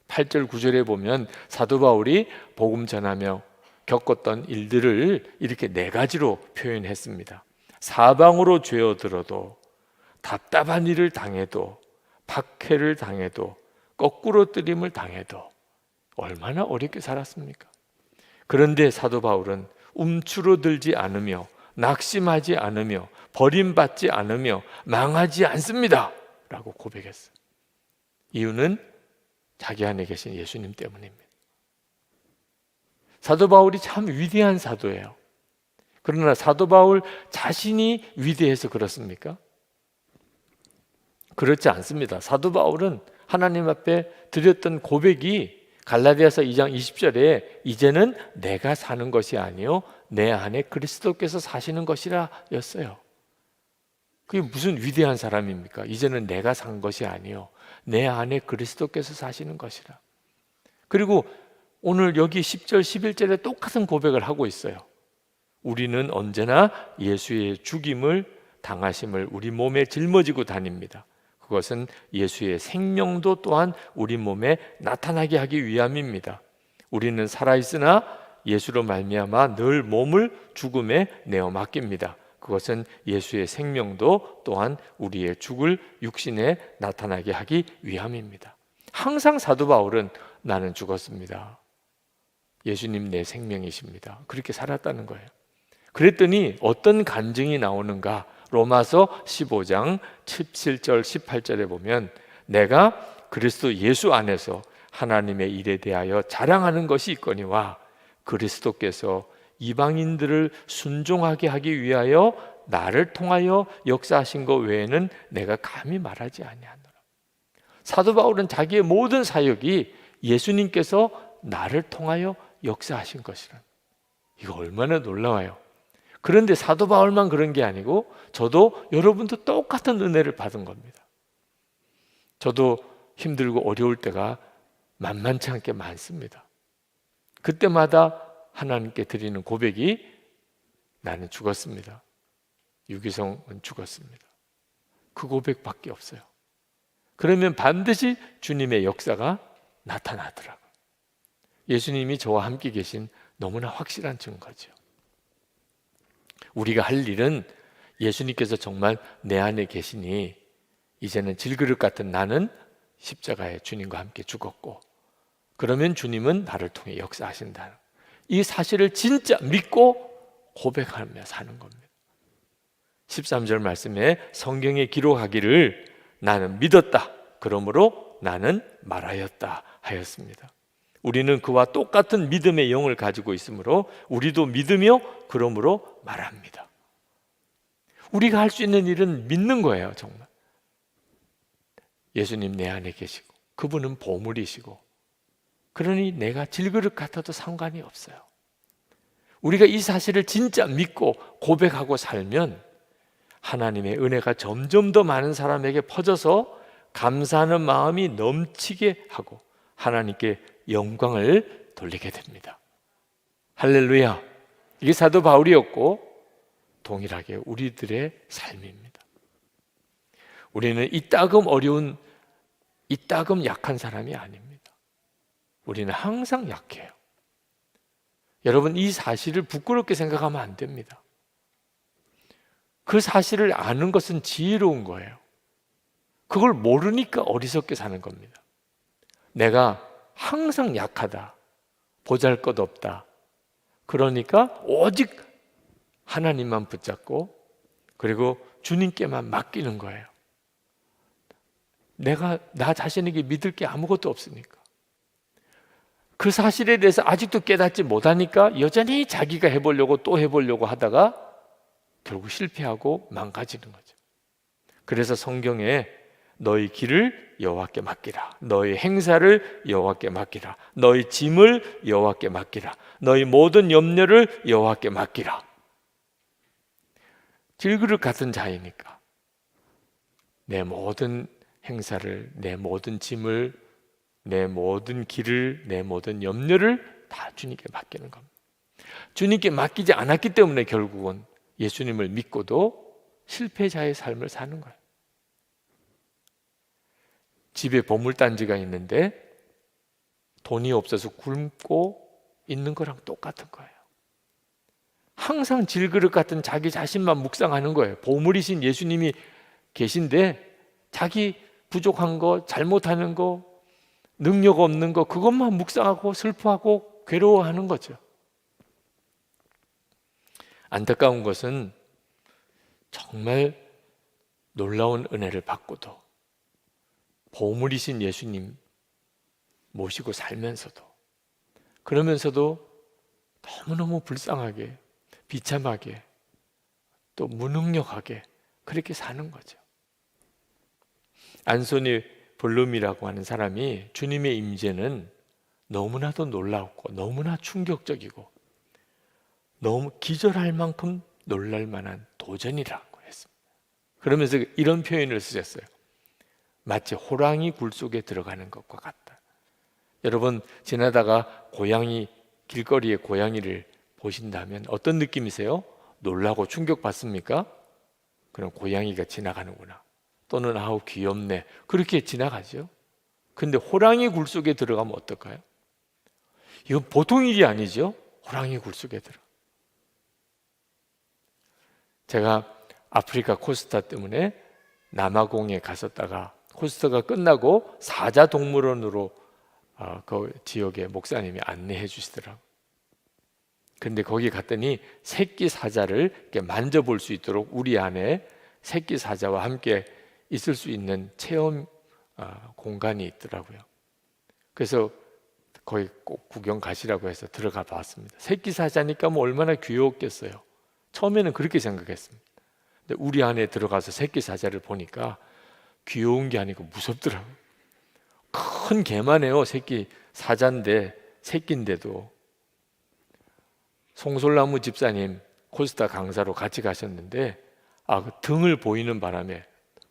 8절 9절에 보면 사도 바울이 복음 전하며 겪었던 일들을 이렇게 네 가지로 표현했습니다. 사방으로 죄어들어도, 답답한 일을 당해도, 박해를 당해도, 거꾸로 뜨림을 당해도 얼마나 어렵게 살았습니까? 그런데 사도 바울은 움츠러들지 않으며 낙심하지 않으며 버림받지 않으며 망하지 않습니다 라고 고백했어요. 이유는 자기 안에 계신 예수님 때문입니다. 사도 바울이 참 위대한 사도예요. 그러나 사도 바울 자신이 위대해서 그렇습니까? 그렇지 않습니다. 사도 바울은 하나님 앞에 드렸던 고백이 갈라디아서 2장 20절에 이제는 내가 사는 것이 아니요 내 안에 그리스도께서 사시는 것이라 였어요. 그게 무슨 위대한 사람입니까? 이제는 내가 산 것이 아니요 내 안에 그리스도께서 사시는 것이라. 그리고 오늘 여기 10절 11절에 똑같은 고백을 하고 있어요. 우리는 언제나 예수의 죽임을 당하심을 우리 몸에 짊어지고 다닙니다. 그것은 예수의 생명도 또한 우리 몸에 나타나게 하기 위함입니다. 우리는 살아있으나 예수로 말미암아 늘 몸을 죽음에 내어 맡깁니다. 그것은 예수의 생명도 또한 우리의 죽을 육신에 나타나게 하기 위함입니다. 항상 사도 바울은 나는 죽었습니다. 예수님 내 생명이십니다. 그렇게 살았다는 거예요. 그랬더니 어떤 간증이 나오는가? 로마서 15장 17절 18절에 보면 내가 그리스도 예수 안에서 하나님의 일에 대하여 자랑하는 것이 있거니와 그리스도께서 이방인들을 순종하게 하기 위하여 나를 통하여 역사하신 것 외에는 내가 감히 말하지 아니하노라. 사도 바울은 자기의 모든 사역이 예수님께서 나를 통하여 역사하신 것이라. 이거 얼마나 놀라워요. 그런데 사도 바울만 그런 게 아니고 저도 여러분도 똑같은 은혜를 받은 겁니다. 저도 힘들고 어려울 때가 만만치 않게 많습니다. 그때마다 하나님께 드리는 고백이 나는 죽었습니다. 유기성은 죽었습니다. 그 고백밖에 없어요. 그러면 반드시 주님의 역사가 나타나더라고요. 예수님이 저와 함께 계신 너무나 확실한 증거죠. 우리가 할 일은 예수님께서 정말 내 안에 계시니 이제는 질그릇 같은 나는 십자가에 주님과 함께 죽었고, 그러면 주님은 나를 통해 역사하신다. 이 사실을 진짜 믿고 고백하며 사는 겁니다. 13절 말씀에 성경에 기록하기를 나는 믿었다, 그러므로 나는 말하였다 하였습니다. 우리는 그와 똑같은 믿음의 영을 가지고 있으므로 우리도 믿으며 그러므로 말합니다. 우리가 할 수 있는 일은 믿는 거예요. 정말 예수님 내 안에 계시고 그분은 보물이시고, 그러니 내가 질그릇 같아도 상관이 없어요. 우리가 이 사실을 진짜 믿고 고백하고 살면 하나님의 은혜가 점점 더 많은 사람에게 퍼져서 감사하는 마음이 넘치게 하고 하나님께 영광을 돌리게 됩니다. 할렐루야. 이게 사도 바울이었고 동일하게 우리들의 삶입니다. 우리는 이따금 어려운, 이따금 약한 사람이 아닙니다. 우리는 항상 약해요. 여러분, 이 사실을 부끄럽게 생각하면 안 됩니다. 그 사실을 아는 것은 지혜로운 거예요. 그걸 모르니까 어리석게 사는 겁니다. 내가 항상 약하다, 보잘것없다, 그러니까 오직 하나님만 붙잡고 그리고 주님께만 맡기는 거예요. 내가 나 자신에게 믿을 게 아무것도 없으니까. 그 사실에 대해서 아직도 깨닫지 못하니까 여전히 자기가 해보려고 또 해보려고 하다가 결국 실패하고 망가지는 거죠. 그래서 성경에 너희 길을 여호와께 맡기라, 너희 행사를 여호와께 맡기라, 너희 짐을 여호와께 맡기라, 너희 모든 염려를 여호와께 맡기라. 질그릇 같은 자이니까 내 모든 행사를, 내 모든 짐을, 내 모든 길을, 내 모든 염려를 다 주님께 맡기는 겁니다. 주님께 맡기지 않았기 때문에 결국은 예수님을 믿고도 실패자의 삶을 사는 거예요. 집에 보물단지가 있는데 돈이 없어서 굶고 있는 거랑 똑같은 거예요. 항상 질그릇 같은 자기 자신만 묵상하는 거예요. 보물이신 예수님이 계신데 자기 부족한 거, 잘못하는 거, 능력 없는 거, 그것만 묵상하고 슬퍼하고 괴로워하는 거죠. 안타까운 것은 정말 놀라운 은혜를 받고도 보물이신 예수님 모시고 살면서도, 그러면서도 너무너무 불쌍하게, 비참하게, 또 무능력하게 그렇게 사는 거죠. 안소니 볼룸이라고 하는 사람이 주님의 임재는 너무나도 놀랍고 너무나 충격적이고 너무 기절할 만큼 놀랄 만한 도전이라고 했습니다. 그러면서 이런 표현을 쓰셨어요. 마치 호랑이 굴 속에 들어가는 것과 같다. 여러분, 지나다가 고양이, 길거리에 고양이를 보신다면 어떤 느낌이세요? 놀라고 충격받습니까? 그럼 고양이가 지나가는구나, 또는 아우 귀엽네, 그렇게 지나가죠. 근데 호랑이 굴 속에 들어가면 어떨까요? 이건 보통 일이 아니죠. 호랑이 굴 속에 들어. 제가 아프리카 코스타 때문에 남아공에 갔었다가 코스타가 끝나고 사자동물원으로 그 지역의 목사님이 안내해 주시더라고요. 근데 거기 갔더니 새끼 사자를 이렇게 만져볼 수 있도록 우리 안에 새끼 사자와 함께 있을 수 있는 체험 공간이 있더라고요. 그래서 거기 꼭 구경 가시라고 해서 들어가 봤습니다. 새끼 사자니까 뭐 얼마나 귀여웠겠어요. 처음에는 그렇게 생각했습니다. 근데 우리 안에 들어가서 새끼 사자를 보니까 귀여운 게 아니고 무섭더라고요. 큰 개만 해요. 새끼 사자인데, 새끼인데도. 송솔나무 집사님 코스타 강사로 같이 가셨는데 그 등을 보이는 바람에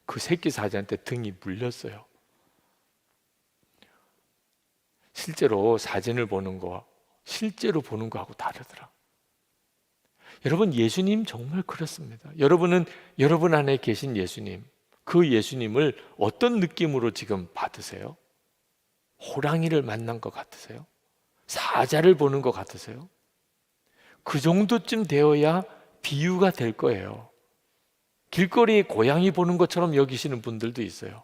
그 새끼 사자한테 등이 물렸어요. 실제로 사진을 보는 거, 실제로 보는 거하고 다르더라. 여러분, 예수님 정말 그렇습니다. 여러분은 여러분 안에 계신 예수님, 그 예수님을 어떤 느낌으로 지금 받으세요? 호랑이를 만난 것 같으세요? 사자를 보는 것 같으세요? 그 정도쯤 되어야 비유가 될 거예요. 길거리에 고양이 보는 것처럼 여기시는 분들도 있어요.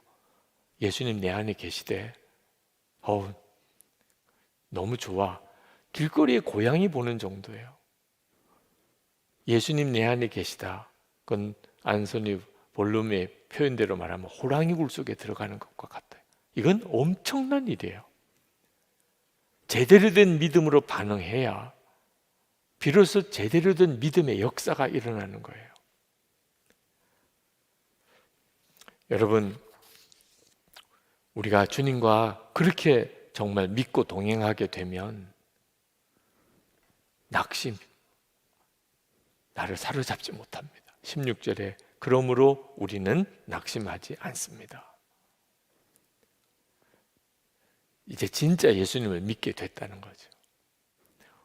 예수님 내 안에 계시대. 너무 좋아. 길거리에 고양이 보는 정도예요. 예수님 내 안에 계시다. 그건 안소니 볼룸의 표현대로 말하면 호랑이 굴 속에 들어가는 것과 같아요. 이건 엄청난 일이에요. 제대로 된 믿음으로 반응해야 비로소 제대로 된 믿음의 역사가 일어나는 거예요. 여러분, 우리가 주님과 그렇게 정말 믿고 동행하게 되면 낙심, 나를 사로잡지 못합니다. 16절에 그러므로 우리는 낙심하지 않습니다. 이제 진짜 예수님을 믿게 됐다는 거죠.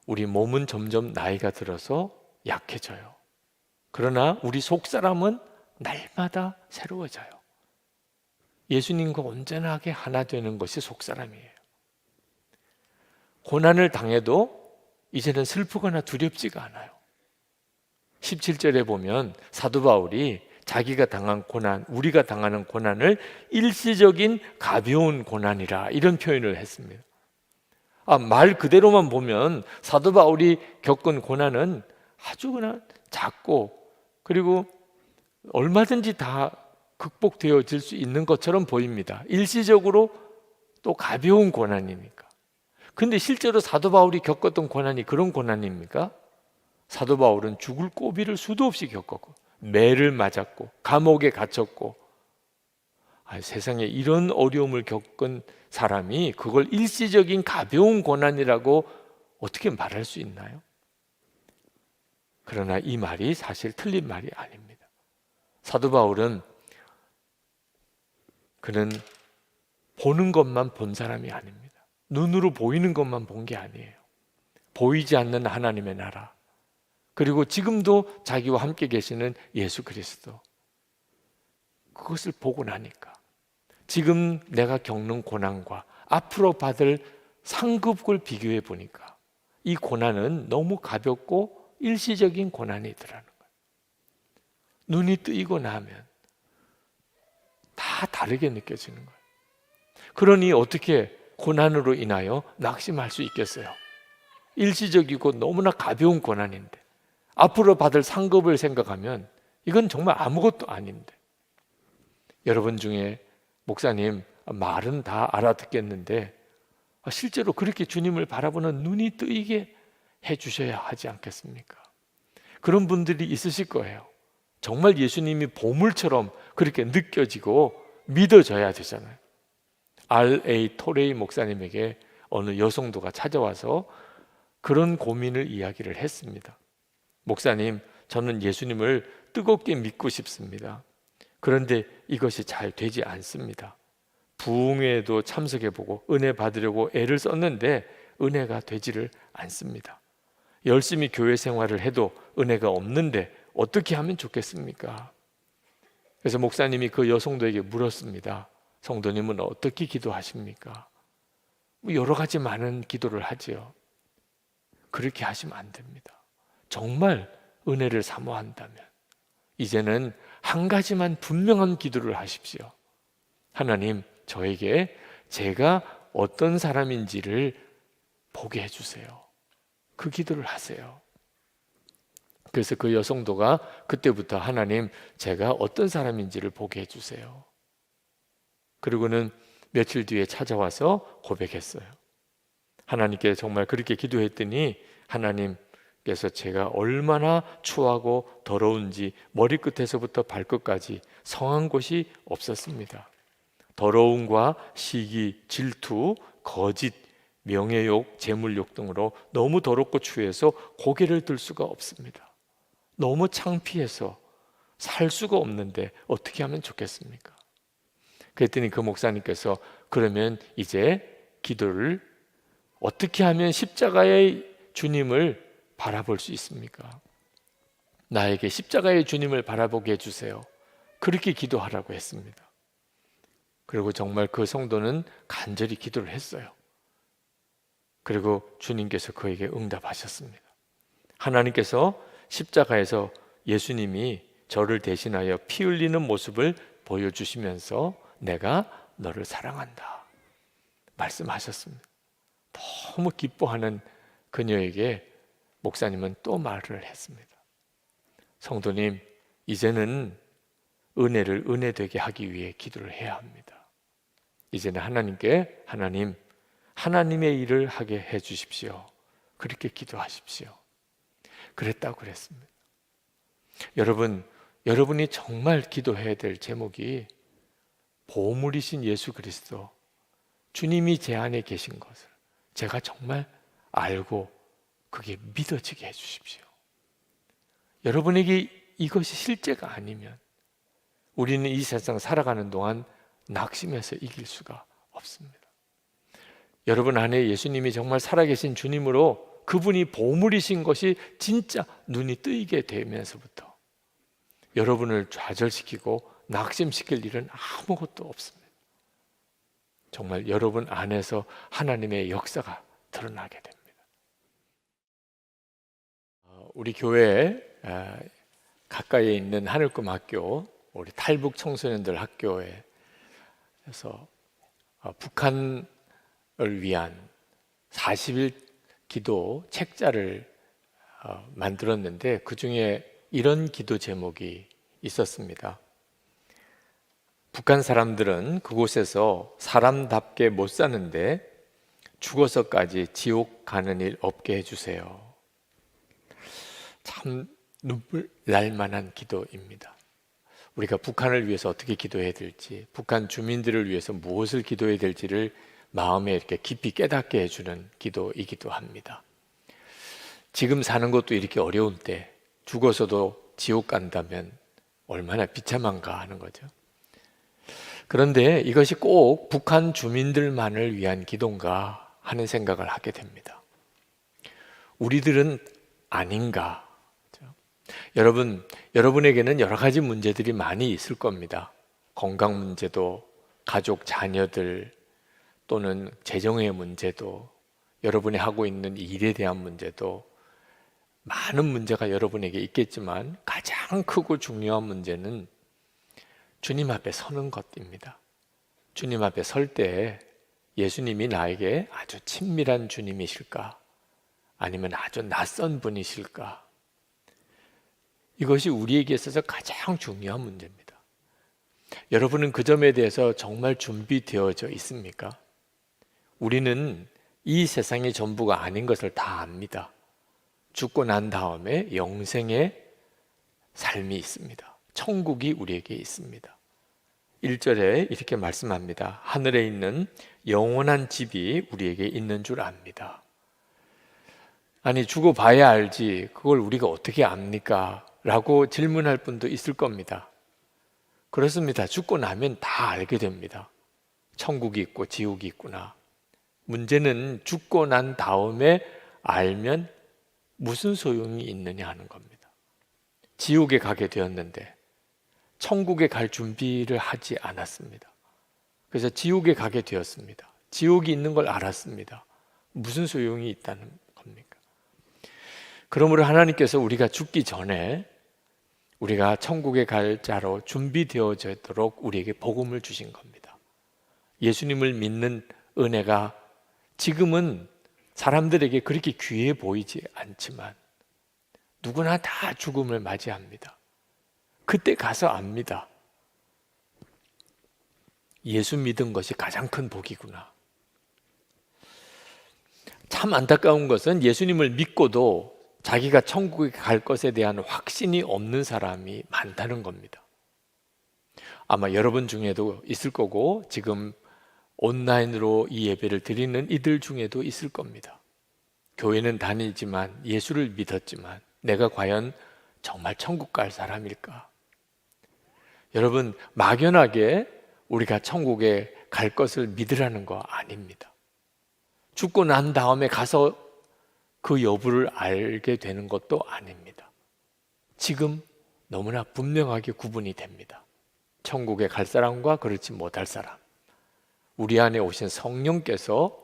우리 몸은 점점 나이가 들어서 약해져요. 그러나 우리 속사람은 날마다 새로워져요. 예수님과 온전하게 하나 되는 것이 속사람이에요. 고난을 당해도 이제는 슬프거나 두렵지가 않아요. 17절에 보면 사도 바울이 자기가 당한 고난, 우리가 당하는 고난을 일시적인 가벼운 고난이라 이런 표현을 했습니다. 말 그대로만 보면 사도 바울이 겪은 고난은 아주 그냥 작고 그리고 얼마든지 다 극복되어질 수 있는 것처럼 보입니다. 일시적으로 또 가벼운 고난이니까. 근데 실제로 사도 바울이 겪었던 고난이 그런 고난입니까? 사도 바울은 죽을 고비를 수도 없이 겪었고 매를 맞았고 감옥에 갇혔고 세상에 이런 어려움을 겪은 사람이 그걸 일시적인 가벼운 고난이라고 어떻게 말할 수 있나요? 그러나 이 말이 사실 틀린 말이 아닙니다. 사도 바울은 그는 보는 것만 본 사람이 아닙니다. 눈으로 보이는 것만 본 게 아니에요. 보이지 않는 하나님의 나라, 그리고 지금도 자기와 함께 계시는 예수 그리스도, 그것을 보고 나니까 지금 내가 겪는 고난과 앞으로 받을 상급을 비교해 보니까 이 고난은 너무 가볍고 일시적인 고난이더라는 거예요. 눈이 뜨이고 나면 다 다르게 느껴지는 거예요. 그러니 어떻게 고난으로 인하여 낙심할 수 있겠어요? 일시적이고 너무나 가벼운 고난인데 앞으로 받을 상급을 생각하면 이건 정말 아무것도 아닌데. 여러분 중에 목사님 말은 다 알아듣겠는데 실제로 그렇게 주님을 바라보는 눈이 뜨이게 해주셔야 하지 않겠습니까? 그런 분들이 있으실 거예요. 정말 예수님이 보물처럼 그렇게 느껴지고 믿어져야 되잖아요. R.A. 토레이 목사님에게 어느 여성도가 찾아와서 그런 고민을 이야기를 했습니다. 목사님, 저는 예수님을 뜨겁게 믿고 싶습니다. 그런데 이것이 잘 되지 않습니다. 부흥회에도 참석해보고 은혜 받으려고 애를 썼는데 은혜가 되지를 않습니다. 열심히 교회 생활을 해도 은혜가 없는데 어떻게 하면 좋겠습니까? 그래서 목사님이 그 여성도에게 물었습니다. 성도님은 어떻게 기도하십니까? 여러 가지 많은 기도를 하지요. 그렇게 하시면 안 됩니다. 정말 은혜를 사모한다면 이제는 한 가지만 분명한 기도를 하십시오. 하나님, 저에게 제가 어떤 사람인지를 보게 해주세요. 그 기도를 하세요. 그래서 그 여성도가 그때부터 하나님, 제가 어떤 사람인지를 보게 해주세요. 그리고는 며칠 뒤에 찾아와서 고백했어요. 하나님께 정말 그렇게 기도했더니 하나님께서 제가 얼마나 추하고 더러운지 머리끝에서부터 발끝까지 성한 곳이 없었습니다. 더러움과 시기, 질투, 거짓, 명예욕, 재물욕 등으로 너무 더럽고 추해서 고개를 들 수가 없습니다. 너무 창피해서 살 수가 없는데 어떻게 하면 좋겠습니까? 그랬더니 그 목사님께서 그러면 이제 기도를 어떻게 하면 십자가의 주님을 바라볼 수 있습니까? 나에게 십자가의 주님을 바라보게 해주세요. 그렇게 기도하라고 했습니다. 그리고 정말 그 성도는 간절히 기도를 했어요. 그리고 주님께서 그에게 응답하셨습니다. 하나님께서 십자가에서 예수님이 저를 대신하여 피 흘리는 모습을 보여주시면서 내가 너를 사랑한다 말씀하셨습니다. 너무 기뻐하는 그녀에게 목사님은 또 말을 했습니다. 성도님, 이제는 은혜를 은혜되게 하기 위해 기도를 해야 합니다. 이제는 하나님께 하나님의 일을 하게 해 주십시오. 그렇게 기도하십시오. 그랬다고 그랬습니다. 여러분이 정말 기도해야 될 제목이 보물이신 예수 그리스도, 주님이 제 안에 계신 것을 제가 정말 알고 그게 믿어지게 해 주십시오. 여러분에게 이것이 실제가 아니면 우리는 이 세상 살아가는 동안 낙심해서 이길 수가 없습니다. 여러분 안에 예수님이 정말 살아계신 주님으로 그분이 보물이신 것이 진짜 눈이 뜨이게 되면서부터 여러분을 좌절시키고 낙심시킬 일은 아무것도 없습니다. 정말 여러분 안에서 하나님의 역사가 드러나게 됩니다. 우리 교회 가까이에 있는 하늘꿈 학교, 우리 탈북 청소년들 학교에서 북한을 위한 40일 기도 책자를 만들었는데 그 중에 이런 기도 제목이 있었습니다. 북한 사람들은 그곳에서 사람답게 못 사는데 죽어서까지 지옥 가는 일 없게 해주세요. 참 눈물 날 만한 기도입니다. 우리가 북한을 위해서 어떻게 기도해야 될지, 북한 주민들을 위해서 무엇을 기도해야 될지를 마음에 이렇게 깊이 깨닫게 해주는 기도이기도 합니다. 지금 사는 것도 이렇게 어려울 때 죽어서도 지옥 간다면 얼마나 비참한가 하는 거죠. 그런데 이것이 꼭 북한 주민들만을 위한 기도인가 하는 생각을 하게 됩니다. 우리들은 아닌가? 여러분에게는 여러 가지 문제들이 많이 있을 겁니다. 건강 문제도, 가족, 자녀들, 또는 재정의 문제도, 여러분이 하고 있는 일에 대한 문제도, 많은 문제가 여러분에게 있겠지만 가장 크고 중요한 문제는 주님 앞에 서는 것입니다. 주님 앞에 설 때 예수님이 나에게 아주 친밀한 주님이실까? 아니면 아주 낯선 분이실까? 이것이 우리에게 있어서 가장 중요한 문제입니다. 여러분은 그 점에 대해서 정말 준비되어져 있습니까? 우리는 이 세상의 전부가 아닌 것을 다 압니다. 죽고 난 다음에 영생의 삶이 있습니다. 천국이 우리에게 있습니다. 1절에 이렇게 말씀합니다. 하늘에 있는 영원한 집이 우리에게 있는 줄 압니다. 아니, 죽어봐야 알지 그걸 우리가 어떻게 압니까? 라고 질문할 분도 있을 겁니다. 그렇습니다. 죽고 나면 다 알게 됩니다. 천국이 있고 지옥이 있구나. 문제는 죽고 난 다음에 알면 무슨 소용이 있느냐 하는 겁니다. 지옥에 가게 되었는데 천국에 갈 준비를 하지 않았습니다. 그래서 지옥에 가게 되었습니다. 지옥이 있는 걸 알았습니다. 무슨 소용이 있다는 겁니까? 그러므로 하나님께서 우리가 죽기 전에 우리가 천국에 갈 자로 준비되어지도록 우리에게 복음을 주신 겁니다. 예수님을 믿는 은혜가 지금은 사람들에게 그렇게 귀해 보이지 않지만 누구나 다 죽음을 맞이합니다. 그때 가서 압니다. 예수 믿은 것이 가장 큰 복이구나. 참 안타까운 것은 예수님을 믿고도 자기가 천국에 갈 것에 대한 확신이 없는 사람이 많다는 겁니다. 아마 여러분 중에도 있을 거고 지금 온라인으로 이 예배를 드리는 이들 중에도 있을 겁니다. 교회는 다니지만 예수를 믿었지만 내가 과연 정말 천국 갈 사람일까? 여러분, 막연하게 우리가 천국에 갈 것을 믿으라는 거 아닙니다. 죽고 난 다음에 가서 그 여부를 알게 되는 것도 아닙니다. 지금 너무나 분명하게 구분이 됩니다. 천국에 갈 사람과 그렇지 못할 사람. 우리 안에 오신 성령께서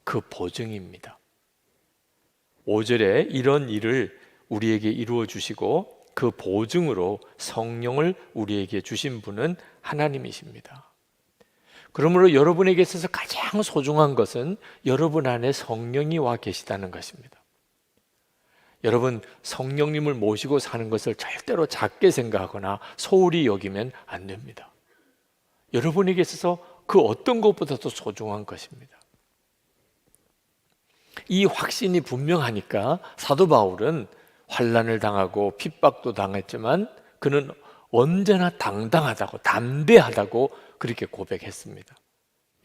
그 보증입니다. 5절에 이런 일을 우리에게 이루어 주시고 그 보증으로 성령을 우리에게 주신 분은 하나님이십니다. 그러므로 여러분에게 있어서 가장 소중한 것은 여러분 안에 성령이 와 계시다는 것입니다. 여러분, 성령님을 모시고 사는 것을 절대로 작게 생각하거나 소홀히 여기면 안 됩니다. 여러분에게 있어서 그 어떤 것보다도 소중한 것입니다. 이 확신이 분명하니까 사도 바울은 환난을 당하고 핍박도 당했지만 그는 언제나 당당하다고, 담대하다고 그렇게 고백했습니다.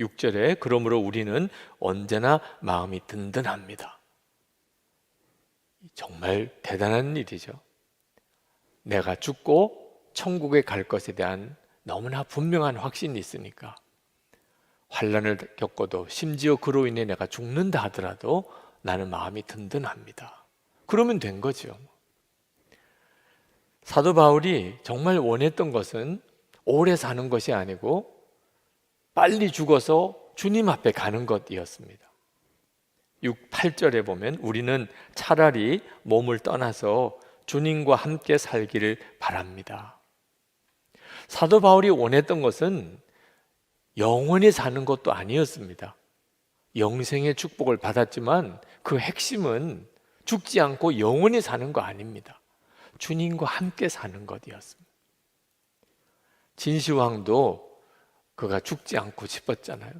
6절에 그러므로 우리는 언제나 마음이 든든합니다. 정말 대단한 일이죠. 내가 죽고 천국에 갈 것에 대한 너무나 분명한 확신이 있으니까 환난을 겪어도 심지어 그로 인해 내가 죽는다 하더라도 나는 마음이 든든합니다. 그러면 된 거죠. 사도 바울이 정말 원했던 것은 오래 사는 것이 아니고 빨리 죽어서 주님 앞에 가는 것이었습니다. 8절에 보면 우리는 차라리 몸을 떠나서 주님과 함께 살기를 바랍니다. 사도 바울이 원했던 것은 영원히 사는 것도 아니었습니다. 영생의 축복을 받았지만 그 핵심은 죽지 않고 영원히 사는 거 아닙니다. 주님과 함께 사는 것이었습니다. 진시황도 그가 죽지 않고 싶었잖아요.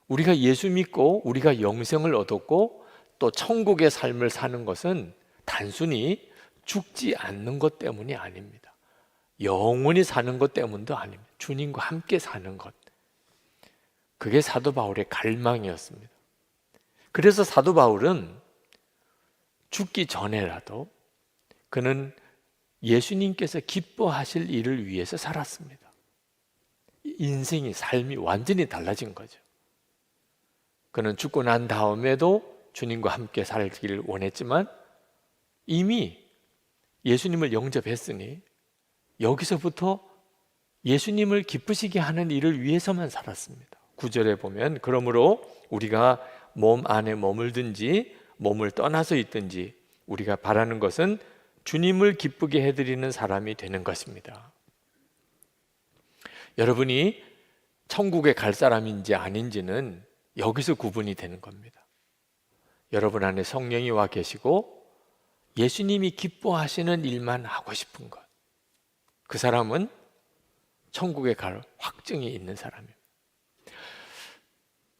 우리가 예수 믿고 우리가 영생을 얻었고 또 천국의 삶을 사는 것은 단순히 죽지 않는 것 때문이 아닙니다. 영원히 사는 것 때문도 아닙니다. 주님과 함께 사는 것. 그게 사도 바울의 갈망이었습니다. 그래서 사도 바울은 죽기 전에라도 그는 예수님께서 기뻐하실 일을 위해서 살았습니다. 인생이, 삶이 완전히 달라진 거죠. 그는 죽고 난 다음에도 주님과 함께 살기를 원했지만 이미 예수님을 영접했으니 여기서부터 예수님을 기쁘시게 하는 일을 위해서만 살았습니다. 9절에 보면 그러므로 우리가 몸 안에 머물든지 몸을 떠나서 있든지 우리가 바라는 것은 주님을 기쁘게 해드리는 사람이 되는 것입니다. 여러분이 천국에 갈 사람인지 아닌지는 여기서 구분이 되는 겁니다. 여러분 안에 성령이 와 계시고 예수님이 기뻐하시는 일만 하고 싶은 것, 그 사람은 천국에 갈 확증이 있는 사람입니다.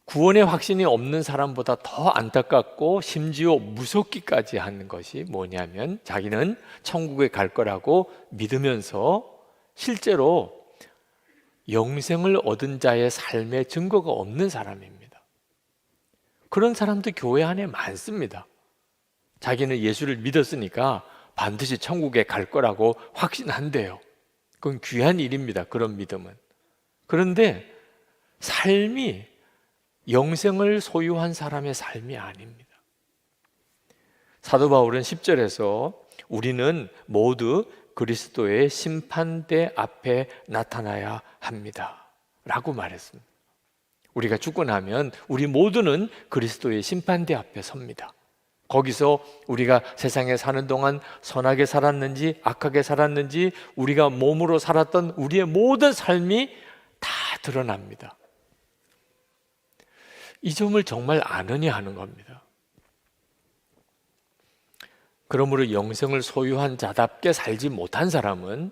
구원의 확신이 없는 사람보다 더 안타깝고 심지어 무섭기까지 하는 것이 뭐냐면 자기는 천국에 갈 거라고 믿으면서 실제로 영생을 얻은 자의 삶의 증거가 없는 사람입니다. 그런 사람도 교회 안에 많습니다. 자기는 예수를 믿었으니까 반드시 천국에 갈 거라고 확신한대요. 그건 귀한 일입니다. 그런 믿음은. 그런데 삶이 영생을 소유한 사람의 삶이 아닙니다. 사도 바울은 10절에서 우리는 모두 그리스도의 심판대 앞에 나타나야 합니다 라고 말했습니다. 우리가 죽고 나면 우리 모두는 그리스도의 심판대 앞에 섭니다. 거기서 우리가 세상에 사는 동안 선하게 살았는지 악하게 살았는지 우리가 몸으로 살았던 우리의 모든 삶이 다 드러납니다. 이 점을 정말 아느냐 하는 겁니다. 그러므로 영생을 소유한 자답게 살지 못한 사람은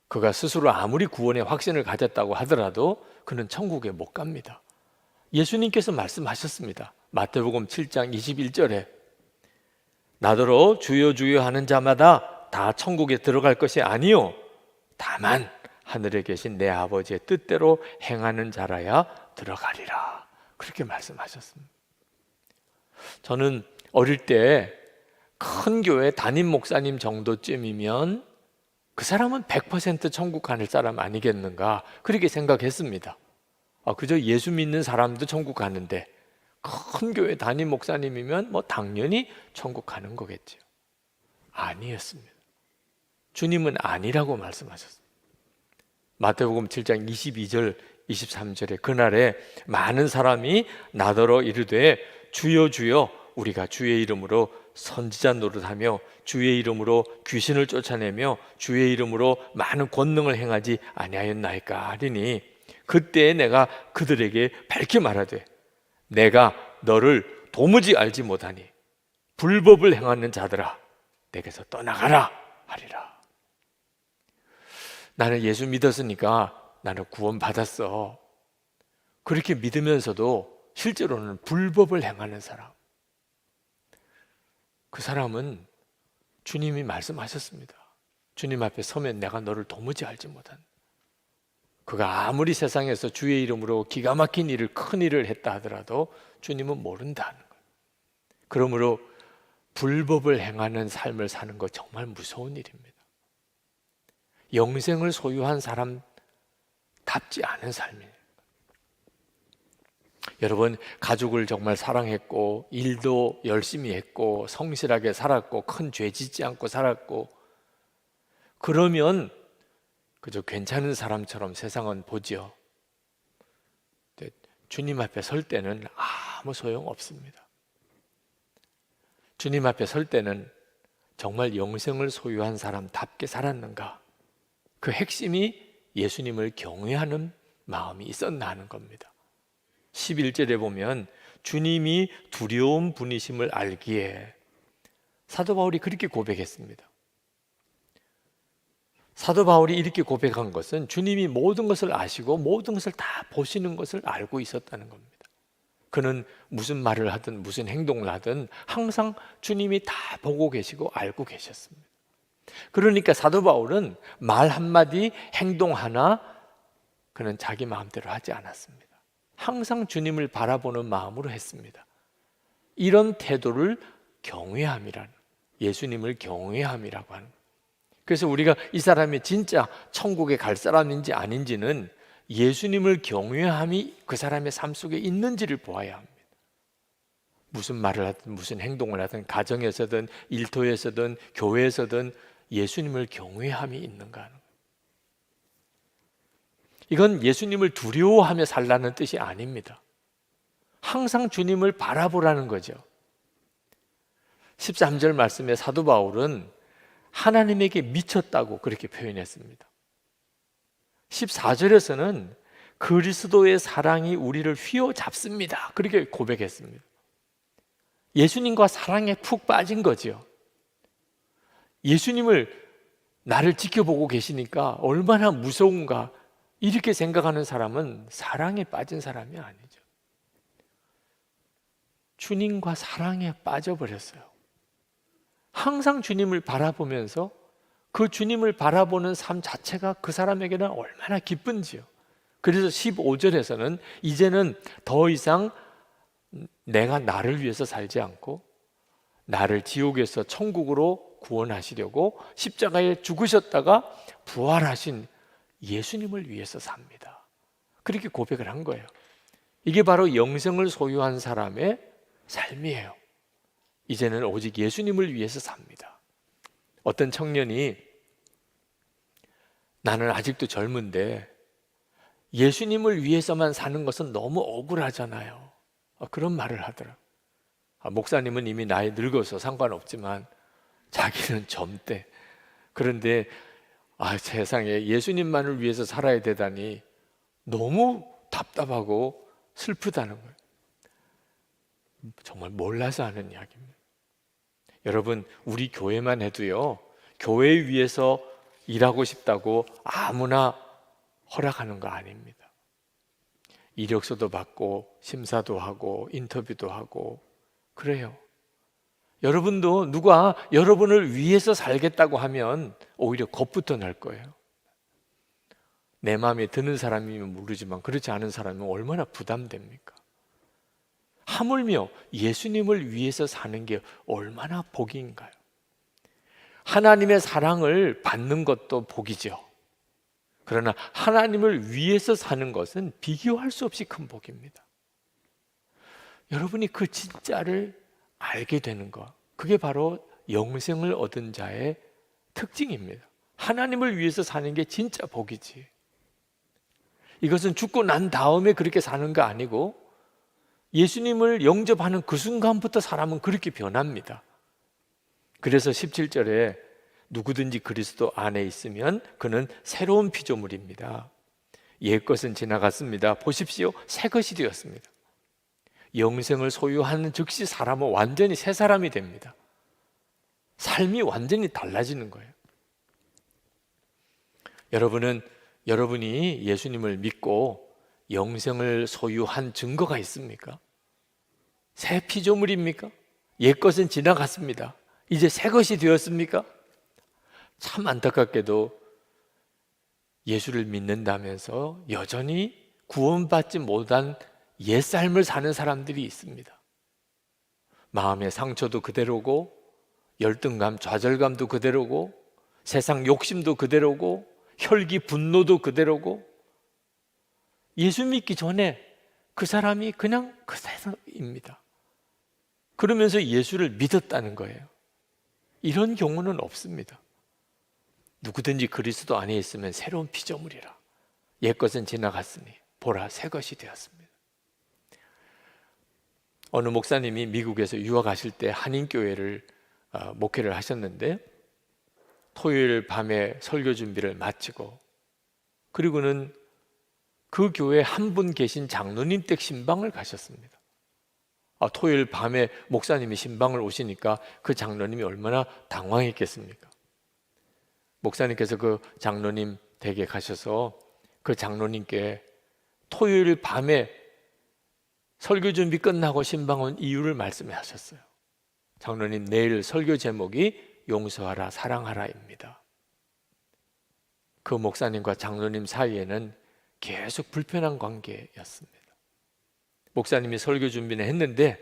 그가 스스로 아무리 구원의 확신을 가졌다고 하더라도 그는 천국에 못 갑니다. 예수님께서 말씀하셨습니다. 마태복음 7장 21절에 나더러 주여 주여 하는 자마다 다 천국에 들어갈 것이 아니요 다만 하늘에 계신 내 아버지의 뜻대로 행하는 자라야 들어가리라. 그렇게 말씀하셨습니다. 저는 어릴 때 큰 교회 담임 목사님 정도쯤이면 그 사람은 100% 천국 가는 사람 아니겠는가 그렇게 생각했습니다. 그저 예수 믿는 사람도 천국 가는데 큰 교회 담임 목사님이면 뭐 당연히 천국 가는 거겠죠. 아니었습니다. 주님은 아니라고 말씀하셨습니다. 마태복음 7장 22절 23절에 그날에 많은 사람이 나더러 이르되 주여 주여 우리가 주의 이름으로 선지자 노릇하며 주의 이름으로 귀신을 쫓아내며 주의 이름으로 많은 권능을 행하지 아니하였나이까 하리니 그때에 내가 그들에게 밝히 말하되 내가 너를 도무지 알지 못하니 불법을 행하는 자들아 내게서 떠나가라 하리라. 나는 예수 믿었으니까 나는 구원 받았어. 그렇게 믿으면서도 실제로는 불법을 행하는 사람, 그 사람은 주님이 말씀하셨습니다. 주님 앞에 서면 내가 너를 도무지 알지 못한, 그가 아무리 세상에서 주의 이름으로 기가 막힌 일을, 큰 일을 했다 하더라도 주님은 모른다는 거예요. 그러므로 불법을 행하는 삶을 사는 거 정말 무서운 일입니다. 영생을 소유한 사람답지 않은 삶이에요. 여러분, 가족을 정말 사랑했고 일도 열심히 했고 성실하게 살았고 큰 죄 짓지 않고 살았고, 그러면 그저 괜찮은 사람처럼 세상은 보지요. 주님 앞에 설 때는 아무 소용 없습니다. 주님 앞에 설 때는 정말 영생을 소유한 사람답게 살았는가, 그 핵심이 예수님을 경외하는 마음이 있었나 하는 겁니다. 11절에 보면 주님이 두려운 분이심을 알기에, 사도 바울이 그렇게 고백했습니다. 사도 바울이 이렇게 고백한 것은 주님이 모든 것을 아시고 모든 것을 다 보시는 것을 알고 있었다는 겁니다. 그는 무슨 말을 하든 무슨 행동을 하든 항상 주님이 다 보고 계시고 알고 계셨습니다. 그러니까 사도 바울은 말 한마디, 행동 하나 그는 자기 마음대로 하지 않았습니다. 항상 주님을 바라보는 마음으로 했습니다. 이런 태도를 경외함이라는, 예수님을 경외함이라고 하는 거예요. 그래서 우리가 이 사람이 진짜 천국에 갈 사람인지 아닌지는 예수님을 경외함이 그 사람의 삶 속에 있는지를 보아야 합니다. 무슨 말을 하든 무슨 행동을 하든 가정에서든 일터에서든 교회에서든 예수님을 경외함이 있는가 하는 거예요. 이건 예수님을 두려워하며 살라는 뜻이 아닙니다. 항상 주님을 바라보라는 거죠. 13절 말씀에 사도 바울은 하나님에게 미쳤다고 그렇게 표현했습니다. 14절에서는 그리스도의 사랑이 우리를 휘어잡습니다, 그렇게 고백했습니다. 예수님과 사랑에 푹 빠진 거죠. 예수님을 나를 지켜보고 계시니까 얼마나 무서운가, 이렇게 생각하는 사람은 사랑에 빠진 사람이 아니죠. 주님과 사랑에 빠져버렸어요. 항상 주님을 바라보면서 그 주님을 바라보는 삶 자체가 그 사람에게는 얼마나 기쁜지요. 그래서 15절에서는 이제는 더 이상 내가 나를 위해서 살지 않고 나를 지옥에서 천국으로 구원하시려고 십자가에 죽으셨다가 부활하신 예수님을 위해서 삽니다. 그렇게 고백을 한 거예요. 이게 바로 영생을 소유한 사람의 삶이에요. 이제는 오직 예수님을 위해서 삽니다. 어떤 청년이 나는 아직도 젊은데 예수님을 위해서만 사는 것은 너무 억울하잖아요, 그런 말을 하더라고요. 목사님은 이미 나이 늙어서 상관없지만 자기는 젊대. 그런데 세상에 예수님만을 위해서 살아야 되다니 너무 답답하고 슬프다는 거예요. 정말 몰라서 하는 이야기입니다. 여러분, 우리 교회만 해도요, 교회 위해서 일하고 싶다고 아무나 허락하는 거 아닙니다. 이력서도 받고 심사도 하고 인터뷰도 하고 그래요. 여러분도 누가 여러분을 위해서 살겠다고 하면 오히려 겁부터 날 거예요. 내 마음에 드는 사람이면 모르지만 그렇지 않은 사람은 얼마나 부담됩니까? 하물며 예수님을 위해서 사는 게 얼마나 복인가요? 하나님의 사랑을 받는 것도 복이죠. 그러나 하나님을 위해서 사는 것은 비교할 수 없이 큰 복입니다. 여러분이 그 진짜를 알게 되는 것, 그게 바로 영생을 얻은 자의 특징입니다. 하나님을 위해서 사는 게 진짜 복이지. 이것은 죽고 난 다음에 그렇게 사는 거 아니고 예수님을 영접하는 그 순간부터 사람은 그렇게 변합니다. 그래서 17절에 누구든지 그리스도 안에 있으면 그는 새로운 피조물입니다. 옛것은 지나갔습니다. 보십시오. 새 것이 되었습니다. 영생을 소유하는 즉시 사람은 완전히 새 사람이 됩니다. 삶이 완전히 달라지는 거예요. 여러분이 예수님을 믿고 영생을 소유한 증거가 있습니까? 새 피조물입니까? 옛것은 지나갔습니다. 이제 새 것이 되었습니까? 참 안타깝게도 예수를 믿는다면서 여전히 구원받지 못한 옛삶을 사는 사람들이 있습니다. 마음의 상처도 그대로고 열등감, 좌절감도 그대로고 세상 욕심도 그대로고 혈기, 분노도 그대로고 예수 믿기 전에 그 사람이 그냥 그 세상입니다. 그러면서 예수를 믿었다는 거예요. 이런 경우는 없습니다. 누구든지 그리스도 안에 있으면 새로운 피조물이라. 옛것은 지나갔으니 보라 새 것이 되었습니다. 어느 목사님이 미국에서 유학하실 때 한인교회를 목회를 하셨는데 토요일 밤에 설교 준비를 마치고 그리고는 그 교회에 한 분 계신 장로님 댁 신방을 가셨습니다. 토요일 밤에 목사님이 신방을 오시니까 그 장로님이 얼마나 당황했겠습니까? 목사님께서 그 장로님 댁에 가셔서 그 장로님께 토요일 밤에 설교 준비 끝나고 신방 온 이유를 말씀하셨어요. 장로님, 내일 설교 제목이 용서하라 사랑하라입니다. 그 목사님과 장로님 사이에는 계속 불편한 관계였습니다. 목사님이 설교 준비는 했는데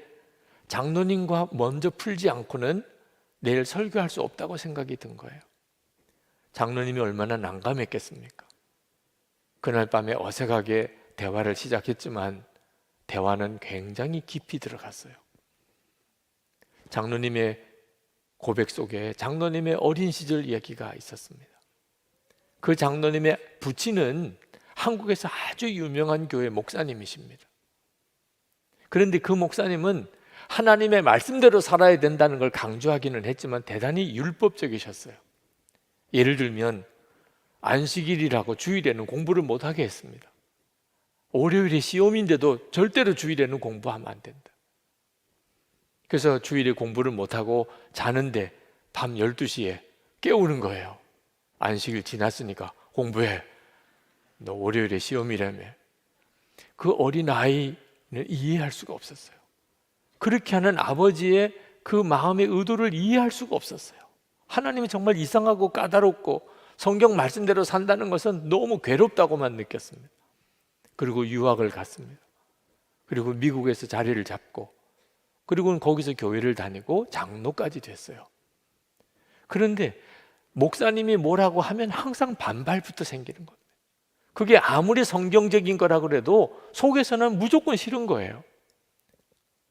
장로님과 먼저 풀지 않고는 내일 설교할 수 없다고 생각이 든 거예요. 장로님이 얼마나 난감했겠습니까? 그날 밤에 어색하게 대화를 시작했지만 대화는 굉장히 깊이 들어갔어요. 장로님의 고백 속에 장로님의 어린 시절 이야기가 있었습니다. 그 장로님의 부친은 한국에서 아주 유명한 교회 목사님이십니다. 그런데 그 목사님은 하나님의 말씀대로 살아야 된다는 걸 강조하기는 했지만 대단히 율법적이셨어요. 예를 들면 안식일이라고 주일에는 공부를 못하게 했습니다. 월요일이 시험인데도 절대로 주일에는 공부하면 안 된다. 그래서 주일에 공부를 못하고 자는데 밤 12시에 깨우는 거예요. 안식일 지났으니까 공부해. 너 월요일에 시험이라며. 그 어린아이는 이해할 수가 없었어요. 그렇게 하는 아버지의 그 마음의 의도를 이해할 수가 없었어요. 하나님이 정말 이상하고 까다롭고 성경 말씀대로 산다는 것은 너무 괴롭다고만 느꼈습니다. 그리고 유학을 갔습니다. 그리고 미국에서 자리를 잡고 그리고는 거기서 교회를 다니고 장로까지 됐어요. 그런데 목사님이 뭐라고 하면 항상 반발부터 생기는 거예요. 그게 아무리 성경적인 거라고 해도 속에서는 무조건 싫은 거예요.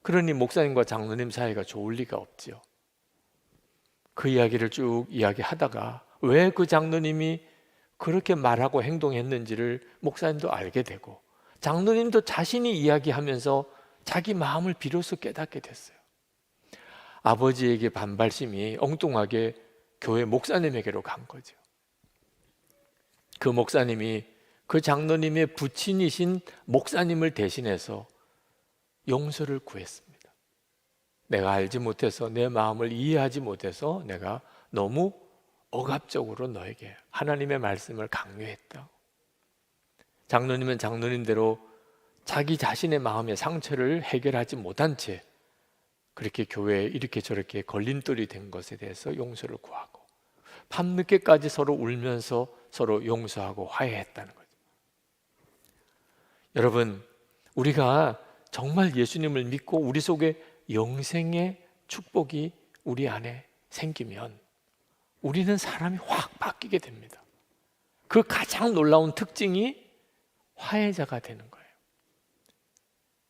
그러니 목사님과 장로님 사이가 좋을 리가 없죠. 그 이야기를 쭉 이야기하다가 왜 그 장로님이 그렇게 말하고 행동했는지를 목사님도 알게 되고 장로님도 자신이 이야기하면서 자기 마음을 비로소 깨닫게 됐어요. 아버지에게 반발심이 엉뚱하게 교회 목사님에게로 간 거죠. 그 목사님이 그 장로님의 부친이신 목사님을 대신해서 용서를 구했습니다. 내가 알지 못해서 내 마음을 이해하지 못해서 내가 너무 억압적으로 너에게 하나님의 말씀을 강요했다. 장로님은 장로님대로 자기 자신의 마음의 상처를 해결하지 못한 채 그렇게 교회에 이렇게 저렇게 걸림돌이 된 것에 대해서 용서를 구하고 밤늦게까지 서로 울면서 서로 용서하고 화해했다는 거죠. 여러분, 우리가 정말 예수님을 믿고 우리 속에 영생의 축복이 우리 안에 생기면 우리는 사람이 확 바뀌게 됩니다. 그 가장 놀라운 특징이 화해자가 되는 거예요.